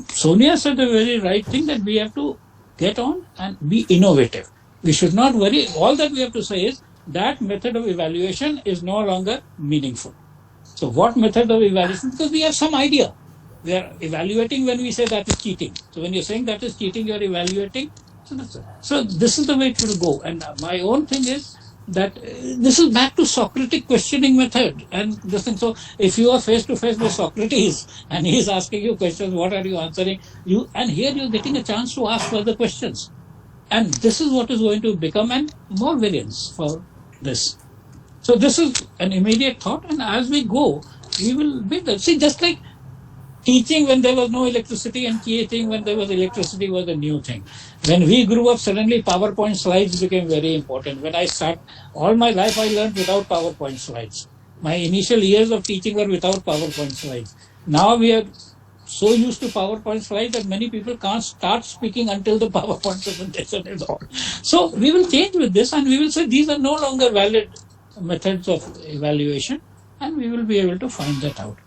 Sonia said a very right thing, that we have to get on and be innovative. We should not worry. All that we have to say is that method of evaluation is no longer meaningful. So what method of evaluation? Because we have some idea. We are evaluating when we say that is cheating. So when you're saying that is cheating, you're evaluating. So this is the way it will go. And my own thing is that this is back to Socratic questioning method. And this thing. So if you are face to face with Socrates and he is asking you questions, what are you answering? And here you're getting a chance to ask further questions. And this is what is going to become an more variance for this. So this is an immediate thought, and as we go, we will be there. See, just like teaching when there was no electricity and teaching when there was electricity was a new thing. When we grew up, suddenly PowerPoint slides became very important. When I started, all my life I learned without PowerPoint slides. My initial years of teaching were without PowerPoint slides. Now we are so used to PowerPoint slides that many people can't start speaking until the PowerPoint presentation is on. So we will change with this, and we will say these are no longer valid methods of evaluation, and we will be able to find that out.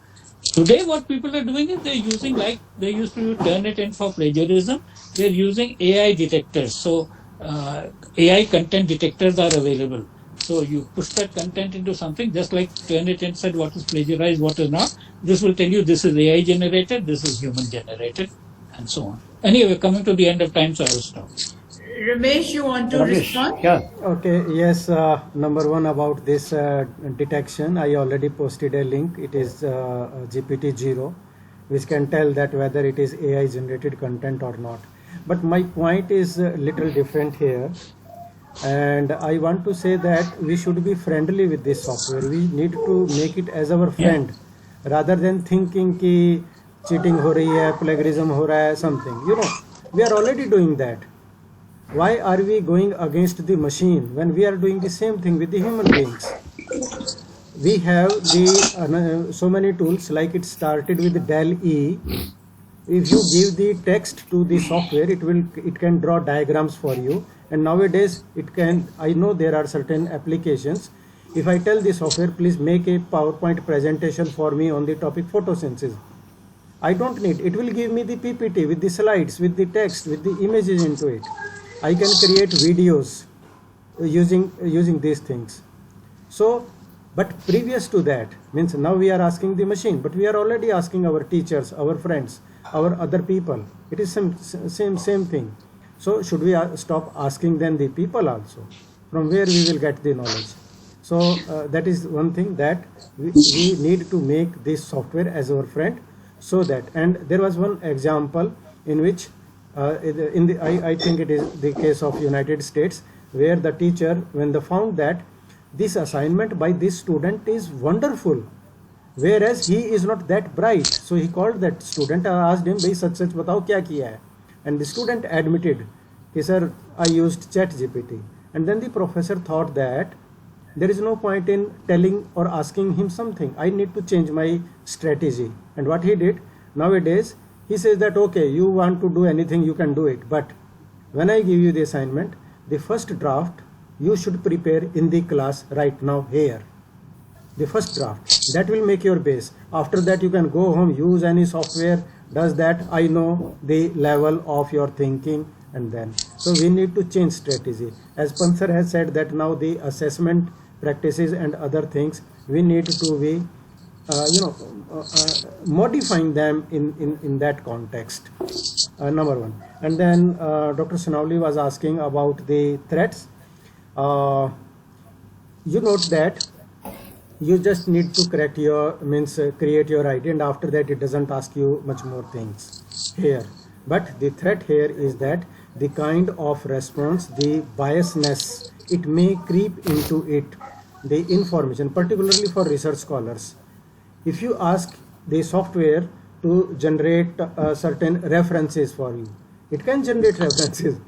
Today what people are doing is they're using, like they used to turn it in for plagiarism, they're using AI detectors. So AI content detectors are available. So you push that content into something, just like Turnitin and said what is plagiarized, what is not. This will tell you this is AI generated, this is human generated, and so on. Anyway, coming to the end of time, so I will stop. Ramesh, you want to respond? Yeah. Okay, yes, number one about this detection, I already posted a link. It is GPT-0, which can tell that whether it is AI generated content or not. But my point is a little different here. And I want to say that we should be friendly with this software. We need to make it as our friend, rather than thinking कि cheating हो रही है, plagiarism हो रहा है, something. You know, we are already doing that. Why are we going against the machine when we are doing the same thing with the human beings? We have the so many tools, like it started with Dell E. If you give the text to the software, it can draw diagrams for you. And nowadays it can, I know there are certain applications. If I tell the software, please make a PowerPoint presentation for me on the topic photosynthesis, I don't need, it will give me the PPT with the slides, with the text, with the images into it. I can create videos using these things. So, but previous to that, means now we are asking the machine, but we are already asking our teachers, our friends, our other people. It is same thing. So should we stop asking then the people also, from where we will get the knowledge? So that is one thing, that we need to make this software as our friend, so that, and there was one example in which I think it is the case of United States, where the teacher, when they found that this assignment by this student is wonderful, whereas he is not that bright, so he called that student and asked him, "Bhai sach batao kya kiya hai?" And the student admitted, "Sir, I used ChatGPT." And then the professor thought that there is no point in telling or asking him something. I need to change my strategy. And what he did, nowadays, he says that, okay, you want to do anything, you can do it. But when I give you the assignment, the first draft, you should prepare in the class right now here. The first draft, that will make your base. After that, you can go home, use any software, does that. I know the level of your thinking, and then. So we need to change strategy. As Pansar has said that now the assessment practices and other things, we need to be modifying them in that context. Number one. And then Dr. Sonauli was asking about the threats. You note that you just need to create your ID, and after that it doesn't ask you much more things here. But the threat here is that the kind of response, the biasness, it may creep into it, the information, particularly for research scholars. If you ask the software to generate certain references for you, it can generate references,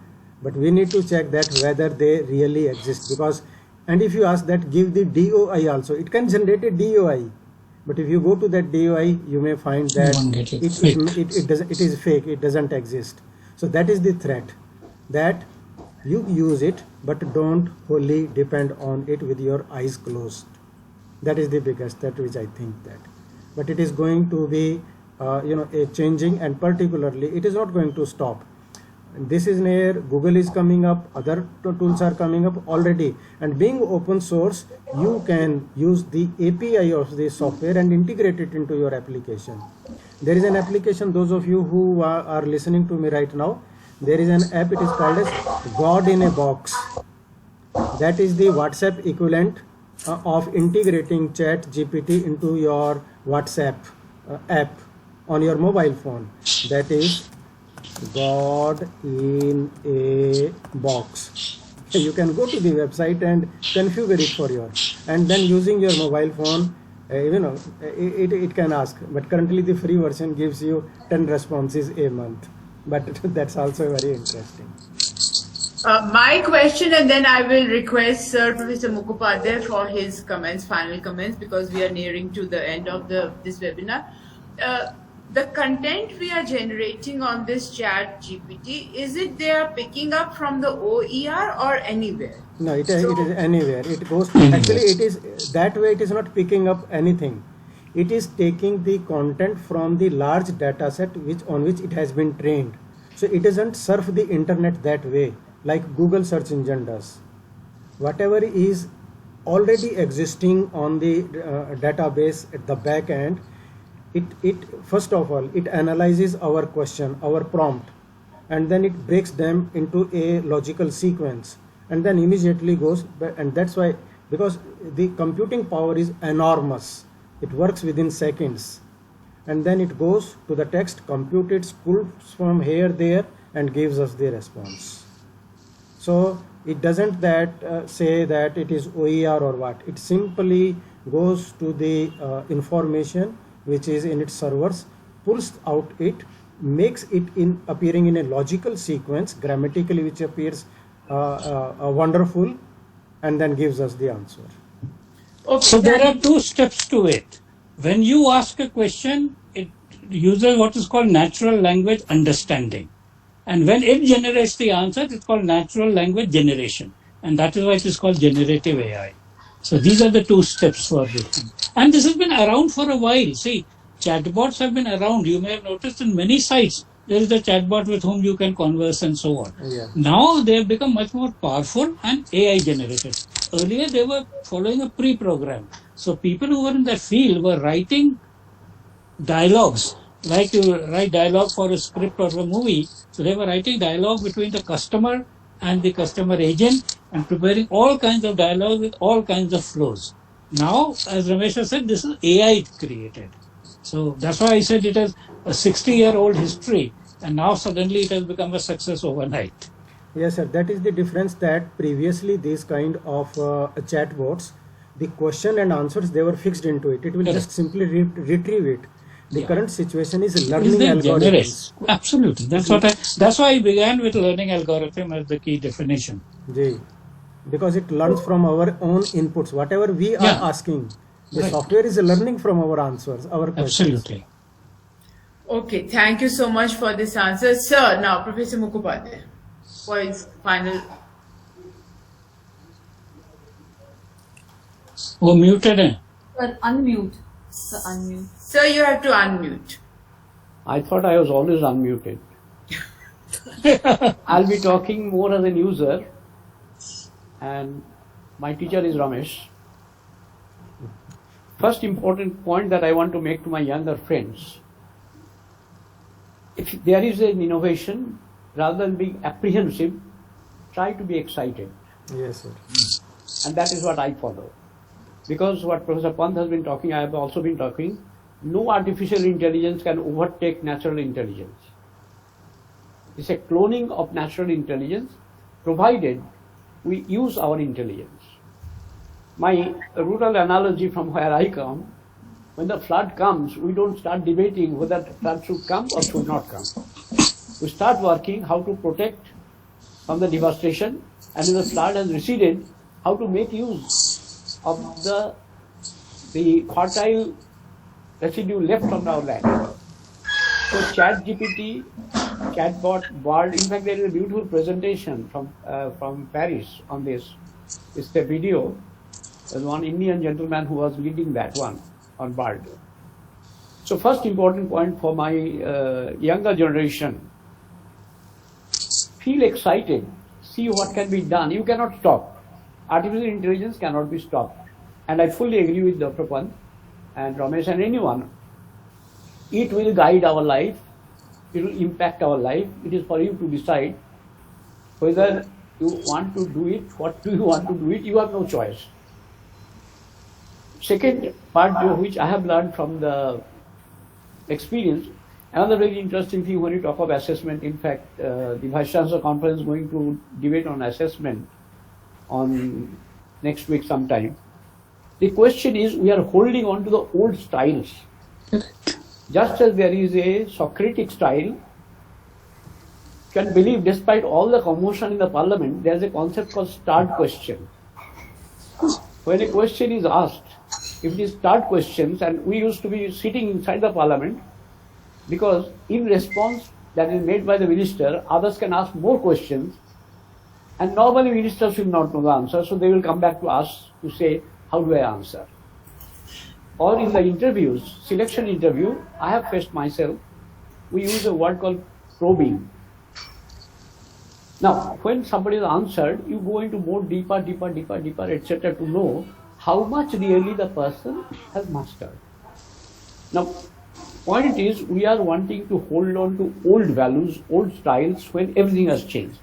but we need to check that whether they really exist. Because, and if you ask that give the DOI also, it can generate a DOI, but if you go to that DOI, you may find that it is fake, it doesn't exist. So that is the threat, that you use it, but don't wholly depend on it with your eyes closed. That is the biggest threat which I think that. But it is going to be a changing, and particularly it is not going to stop. This is near, Google is coming up, other tools are coming up already, and being open source, you can use the API of the software and integrate it into your application. There is an application, those of you who are listening to me right now, there is an app, it is called as God in a Box. That is the WhatsApp equivalent of integrating ChatGPT into your WhatsApp app on your mobile phone. That is God in a Box. You can go to the website and configure it for yours, and then using your mobile phone, it can ask. But currently the free version gives you 10 responses a month, but that's also very interesting. My question, and then I will request Sir Professor Mukhopadhyay for his comments, final comments, because we are nearing to the end of this webinar. The content we are generating on this ChatGPT, is it they are picking up from the OER or anywhere? No, it is anywhere. It goes, actually it is that way, it is not picking up anything. It is taking the content from the large data set on which it has been trained. So it doesn't surf the internet that way, like Google search engine does. Whatever is already existing on the database at the back end, it first of all, it analyzes our question, our prompt, and then it breaks them into a logical sequence, and then immediately goes, and that's why, because the computing power is enormous, it works within seconds, and then it goes to the text, computes, pulls from here, there, and gives us the response. So it doesn't say that it is OER or what, it simply goes to the information which is in its servers, pulls out it, makes it appearing in a logical sequence, grammatically, which appears wonderful, and then gives us the answer. Okay. So there are two steps to it. When you ask a question, it uses what is called natural language understanding. And when it generates the answer, it's called natural language generation. And that is why it is called generative AI. So these are the two steps for this. And this has been around for a while. See, chatbots have been around. You may have noticed in many sites, there is a chatbot with whom you can converse and so on. Yeah. Now they have become much more powerful and AI generated. Earlier they were following a pre-program. So people who were in that field were writing dialogues, like you write dialogue for a script or a movie. So they were writing dialogue between the customer and the customer agent and preparing all kinds of dialogue with all kinds of flows. Now, as Ramesh has said, this is AI created. So that's why I said it has a 60-year-old history, and now suddenly it has become a success overnight. Yes, sir. That is the difference, that previously these kind of chatbots, the question and answers, they were fixed into it. It will just simply retrieve it. The current situation is learning algorithms. Absolutely. That's why I began with learning algorithm as the key definition. Jay. because it learns from our own inputs. Whatever we are asking, the software is learning from our answers, our questions. Absolutely. Okay, thank you so much for this answer. Sir, now Professor Mukhopadhyay for his final. Oh, muted hai. Sir, unmute. Sir, unmute. Sir, you have to unmute. I thought I was always unmuted. I'll be talking more as an user, and my teacher is Ramesh. First important point that I want to make to my younger friends: if there is an innovation, rather than being apprehensive, try to be excited. Yes, sir. And that is what I follow. Because what Professor Pant has been talking, I have also been talking, no artificial intelligence can overtake natural intelligence. It's a cloning of natural intelligence, provided we use our intelligence. My rural analogy from where I come, when the flood comes, we don't start debating whether the flood should come or should not come. We start working how to protect from the devastation, and when the flood has receded, how to make use of the fertile residue left on our land. So ChatGPT, chatbot, Bard, in fact there is a beautiful presentation from Paris on this. It's a video. There's one Indian gentleman who was leading that one on Bard. So first important point for my younger generation, feel excited, see what can be done. You cannot stop. Artificial intelligence cannot be stopped. And I fully agree with Dr. Pant and Ramesh and anyone. It will guide our life. It will impact our life. It is for you to decide whether you want to do it, what do you want to do it. You have no choice. Second part, which I have learned from the experience, another very interesting thing when you talk of assessment, in fact, the Vice Chancellor Conference is going to debate on assessment on next week sometime. The question is, we are holding on to the old styles. Just as there is a Socratic style, you can believe despite all the commotion in the parliament, there is a concept called start question. When a question is asked, if it is start questions, and we used to be sitting inside the parliament, because in response that is made by the minister, others can ask more questions, and normally ministers will not know the answer, so they will come back to us to say, how do I answer? Or in the interviews, selection interview, I have faced myself, we use a word called probing. Now, when somebody is answered, you go into more deeper, etc. to know how much really the person has mastered. Now, point is, we are wanting to hold on to old values, old styles when everything has changed.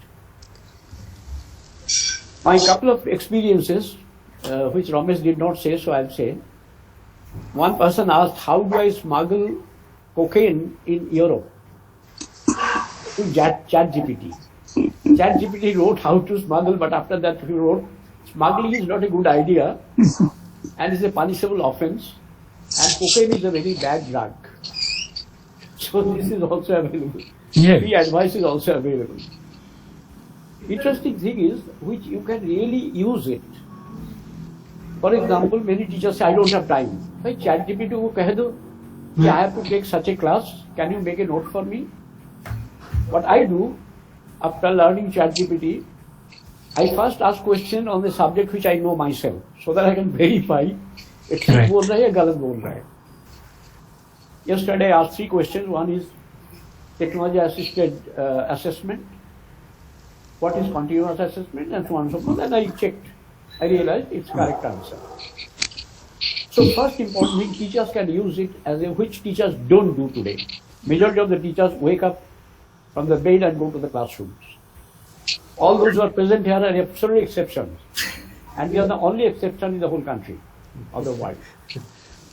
My couple of experiences, which Ramesh did not say, so I'll say. One person asked, how do I smuggle cocaine in Europe? To ChatGPT. ChatGPT wrote how to smuggle, but after that he wrote, smuggling is not a good idea and is a punishable offense, and cocaine is a very bad drug. So this is also available. Yeah. Free advice is also available. Interesting thing is, which you can really use it. For example, many teachers say, I don't have time. By ChatGPT ko keh do, I have to take such a class, can you make a note for me? What I do, after learning ChatGPT, I first ask questions on the subject which I know myself, so that I can verify it's right bol raha hai, galat bol raha hai. Yesterday I asked 3 questions. One is technology assisted assessment, what is continuous assessment, and so on and so forth. And I checked, I realized it's correct answer. So first important thing, teachers can use it as a, which teachers don't do today. Majority of the teachers wake up from the bed and go to the classrooms. All those who are present here are absolute exceptions. And we are the only exception in the whole country of the world.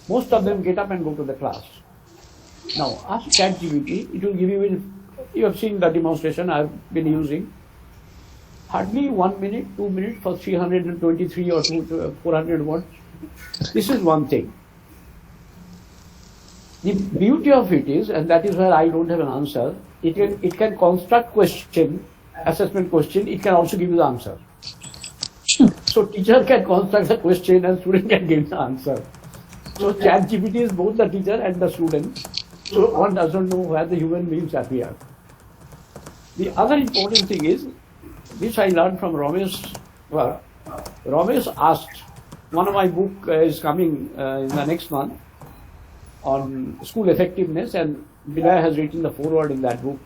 Most of them get up and go to the class. Now ask ChatGPT, it will give you, you have seen the demonstration I have been using, hardly 1 minute, 2 minutes for 323 or 400 words. This is one thing. The beauty of it is, and that is where I don't have an answer, it can construct question, assessment question, it can also give you the answer. So teacher can construct the question and student can give the answer. So ChatGPT is both the teacher and the student. So one doesn't know where the human beings appear. The other important thing is, which I learned from Ramesh. Well, Ramesh asked, one of my book is coming in the next month on school effectiveness, and Bilal has written the foreword in that book.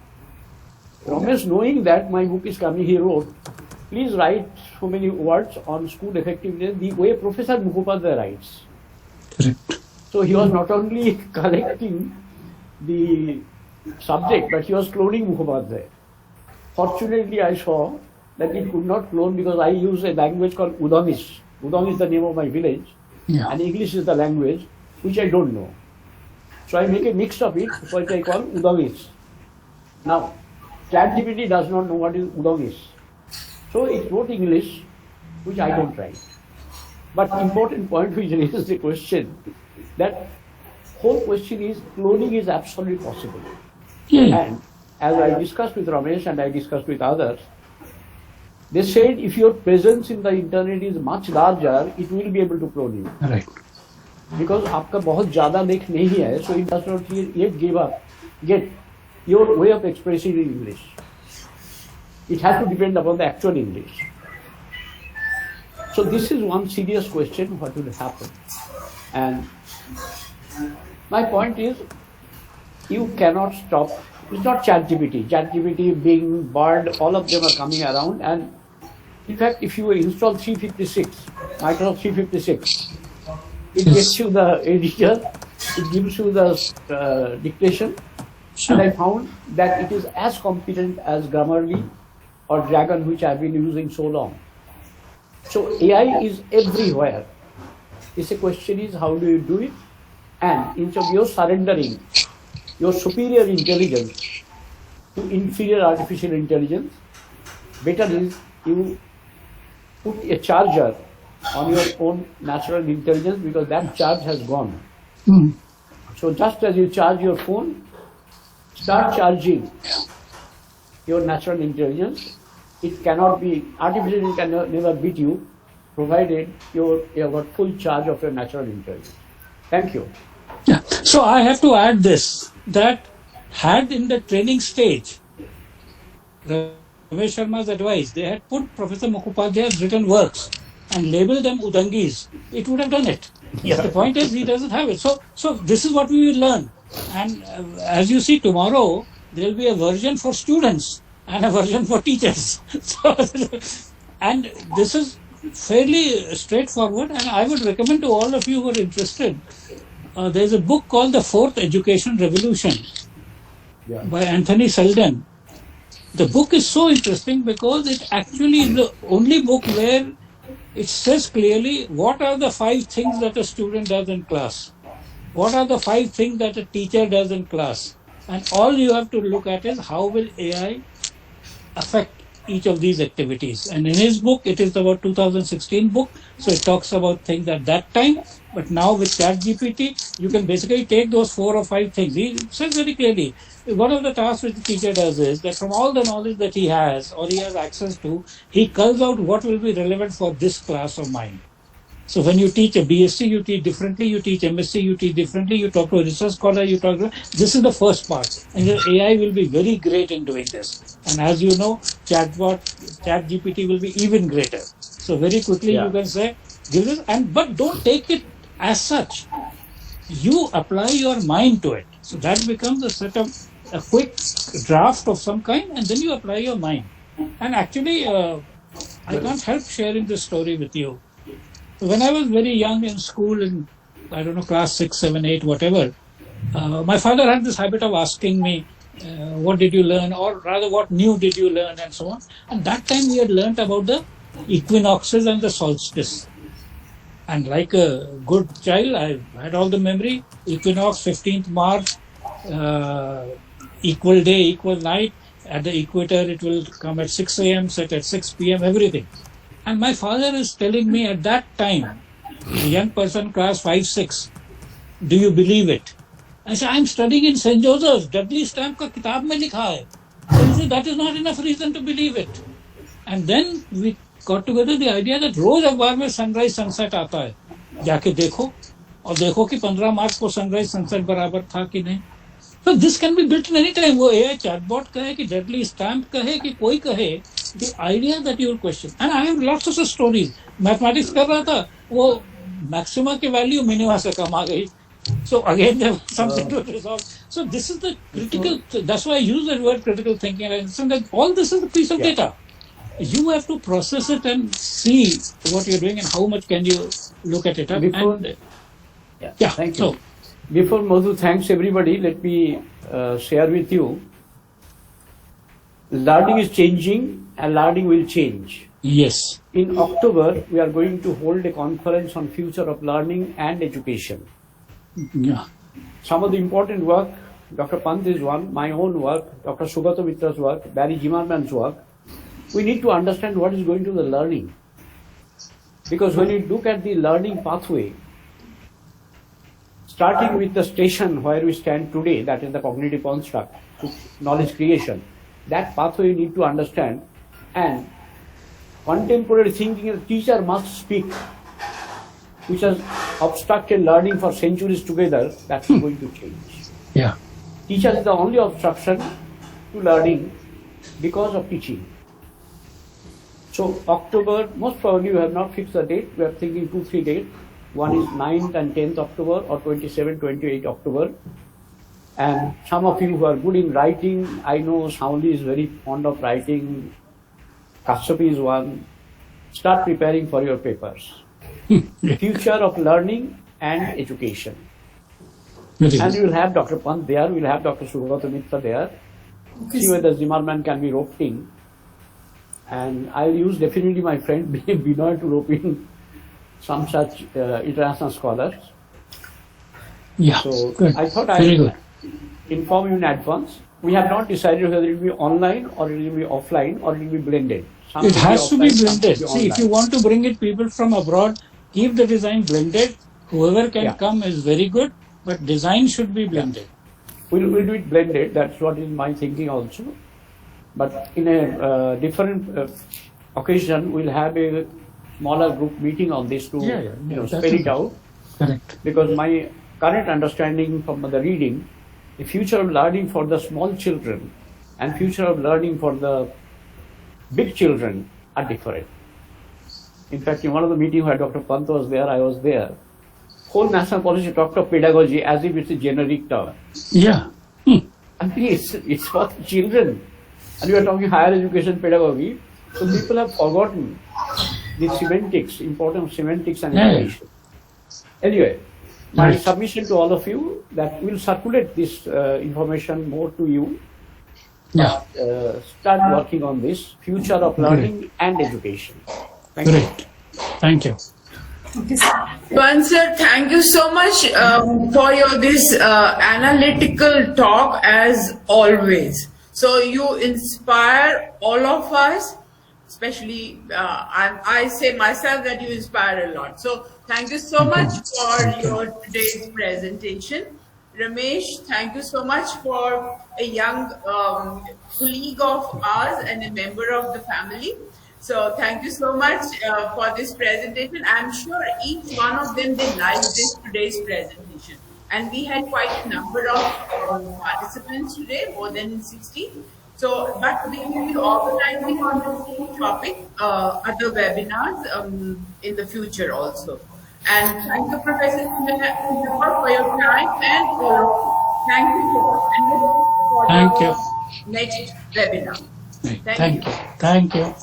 Ramesh, knowing that my book is coming, he wrote, please write so many words on school effectiveness the way Professor Mukhopadhyay writes. Correct. So he was not only collecting the subject, but he was cloning Mukhopadhyay. Fortunately, I saw that it could not clone because I use a language called Udamish. Udam is the name of my village, and English is the language, which I don't know. So I make a mix of it, which I call Udamish. Now, ChatGPT does not know what is Udamish. So it wrote English, which I don't write. But important point which raises the question, that whole question is, cloning is absolutely possible. And as I discussed with Ramesh and I discussed with others, they said if your presence in the internet is much larger, it will be able to clone you. Right. Because आपका बहुत ज़्यादा लेख नहीं है, so it does not yet get your way of expressing in English. It has to depend upon the actual English. So this is one serious question, what will happen? And my point is, you cannot stop. It's not ChatGPT. ChatGPT, Bing, Bard, all of them are coming around. And in fact, if you install 356, Microsoft 356, it gets you the editor, it gives you the dictation. And I found that it is as competent as Grammarly or Dragon, which I've been using so long. So AI is everywhere. It's a question is, how do you do it? And instead of your surrendering your superior intelligence to inferior artificial intelligence, better is you put a charger on your own natural intelligence, because that charge has gone. So just as you charge your phone, start charging your natural intelligence. It cannot be, artificial can never beat you, provided you have got full charge of your natural intelligence. Thank you. Yeah. So I have to add this, that had in the training stage, Ramesh Sharma's advice, they had put Professor Mukhopadhyay's written works and labeled them Udangis, it would have done it. But the point is, he doesn't have it. So this is what we will learn. And as you see, tomorrow, there will be a version for students and a version for teachers. And this is fairly straightforward, and I would recommend to all of you who are interested, there's a book called The Fourth Education Revolution by Anthony Seldon. The book is so interesting because it actually is the only book where it says clearly what are the 5 things that a student does in class, what are the 5 things that a teacher does in class, and all you have to look at is how will AI affect each of these activities. And in his book, it is about 2016 book, so it talks about things at that time. But now with ChatGPT, you can basically take those 4 or 5 things. He says very clearly, one of the tasks which the teacher does is that from all the knowledge that he has or he has access to, he culls out what will be relevant for this class of mine. So when you teach a BSc, you teach differently, you teach MSc, you teach differently, you talk to a research scholar, you talk to... This is the first part. And the AI will be very great in doing this. And as you know, ChatGPT will be even greater. So very quickly you can say, give this, but don't take it as such. You apply your mind to it. So that becomes a quick draft of some kind, and then you apply your mind. And actually, I can't help sharing this story with you. When I was very young in school, in, I don't know, class 6, 7, 8, whatever, my father had this habit of asking me, what did you learn, or rather what new did you learn, and so on. And that time we had learnt about the equinoxes and the solstice. And like a good child, I had all the memory. Equinox, 15th March, equal day, equal night. At the equator, it will come at 6 a.m., set at 6 p.m., everything. And my father is telling me at that time, a young person, class 5, 6, do you believe it? I said, I'm studying in St. Joseph's. Dudley Stamp ka kitab mein likha hai. So he said, that is not enough reason to believe it. And then we got together the idea that रोज अखबार में sunrise sunset आता है, जाके देखो और देखो कि 15 मार्च को सनराइज सनसेट बराबर था कि नहीं. So this can be built in any time. वो AI chatbot कहे कि deadly stamp कहे कि कोई कहे, the idea that you will question. And I have lots of such stories. Mathematics कर रहा था, वो maxima की value minima से कम आ गई. So again there was something to resolve. So this is the critical. That's why I use the word critical thinking. And I understand that all this is a piece of data. You have to process it and see what you're doing and how much can you look at it. Thank you. Before Madhu thanks everybody, let me share with you. Learning is changing and learning will change. Yes. In October, we are going to hold a conference on future of learning and education. Yeah. Some of the important work, Dr. Pant is one, my own work, Dr. Sugata Mitra's work, Barry Zimmerman's work. We need to understand what is going to the learning. Because when you look at the learning pathway, starting with the station where we stand today, that is the cognitive construct, knowledge creation, that pathway you need to understand. And contemporary thinking, the teacher must speak, which has obstructed learning for centuries together, that's going to change. Yeah. Teacher is the only obstruction to learning because of teaching. So October, most probably we have not fixed the date, we are thinking 2-3 dates. One is 9th and 10th October or 27th, 28th October. And some of you who are good in writing, I know Sauli is very fond of writing, Kassapi is one. Start preparing for your papers. Future of learning and education. And we will have Dr. Pant there, we will have Dr. Sugata Mitra there. Okay, See whether Zimmerman can be roped in. And I will use definitely my friend Binoy to rope in some such international scholars. Yeah. So good. I thought Very I good. would inform you in advance. We have not decided whether it will be online or it will be offline or it will be blended. Some It will has to offline, be some blended. will be See, if you online. want to bring it people from abroad, keep the design blended. Whoever can come is very good, but design should be blended. We'll do it blended. That's what is my thinking also. But in a different occasion, we'll have a smaller group meeting on this to spell it out. Correct. Because my current understanding from the reading, the future of learning for the small children and future of learning for the big children are different. In fact, in one of the meetings where Dr. Pant was there, I was there. Whole national policy talked of pedagogy as if it's a generic term. Yeah. I mean, it's for the children. And we are talking higher education pedagogy. So people have forgotten the semantics, importance of semantics and education. Anyway, my submission to all of you that we'll circulate this information more to you. Yeah. Start working on this future of learning and education. Thank you. Thank you. Okay, sir. One sir, thank you so much for your this analytical talk as always. So you inspire all of us, especially I say myself that you inspire a lot. So thank you so much for your today's presentation. Ramesh, thank you so much for a young colleague of ours and a member of the family. So thank you so much for this presentation. I'm sure each one of them, they liked this today's presentation. And we had quite a number of participants today, more than 60. So, but we will be organizing on the same topic, other webinars in the future also. And thank you, Professor Sundar, for your time and thank you for the next webinar. Thank you. Thank you.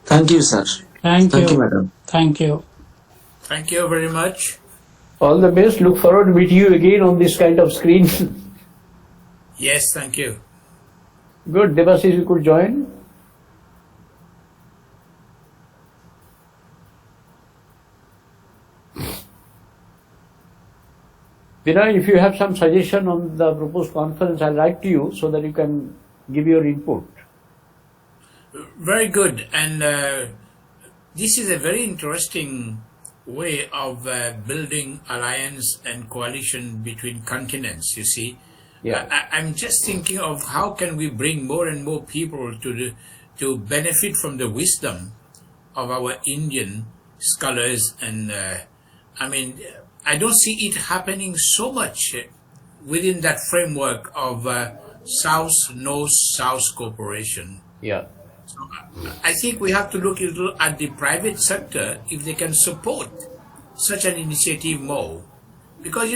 Thank you, sir. Thank you, madam. Thank you. Thank you very much. All the best. Look forward to meeting you again on this kind of screen. Yes, thank you. Good. Devasis, you could join. Vinay, if you have some suggestion on the proposed conference, I'll write to you so that you can give your input. Very good. And this is a very interesting way of building alliance and coalition between continents, you see. I'm just thinking of how can we bring more and more people to benefit from the wisdom of our Indian scholars, and I mean, I don't see it happening so much within that framework of South-North-South cooperation. Yeah. So I think we have to look a little at the private sector if they can support such an initiative more, because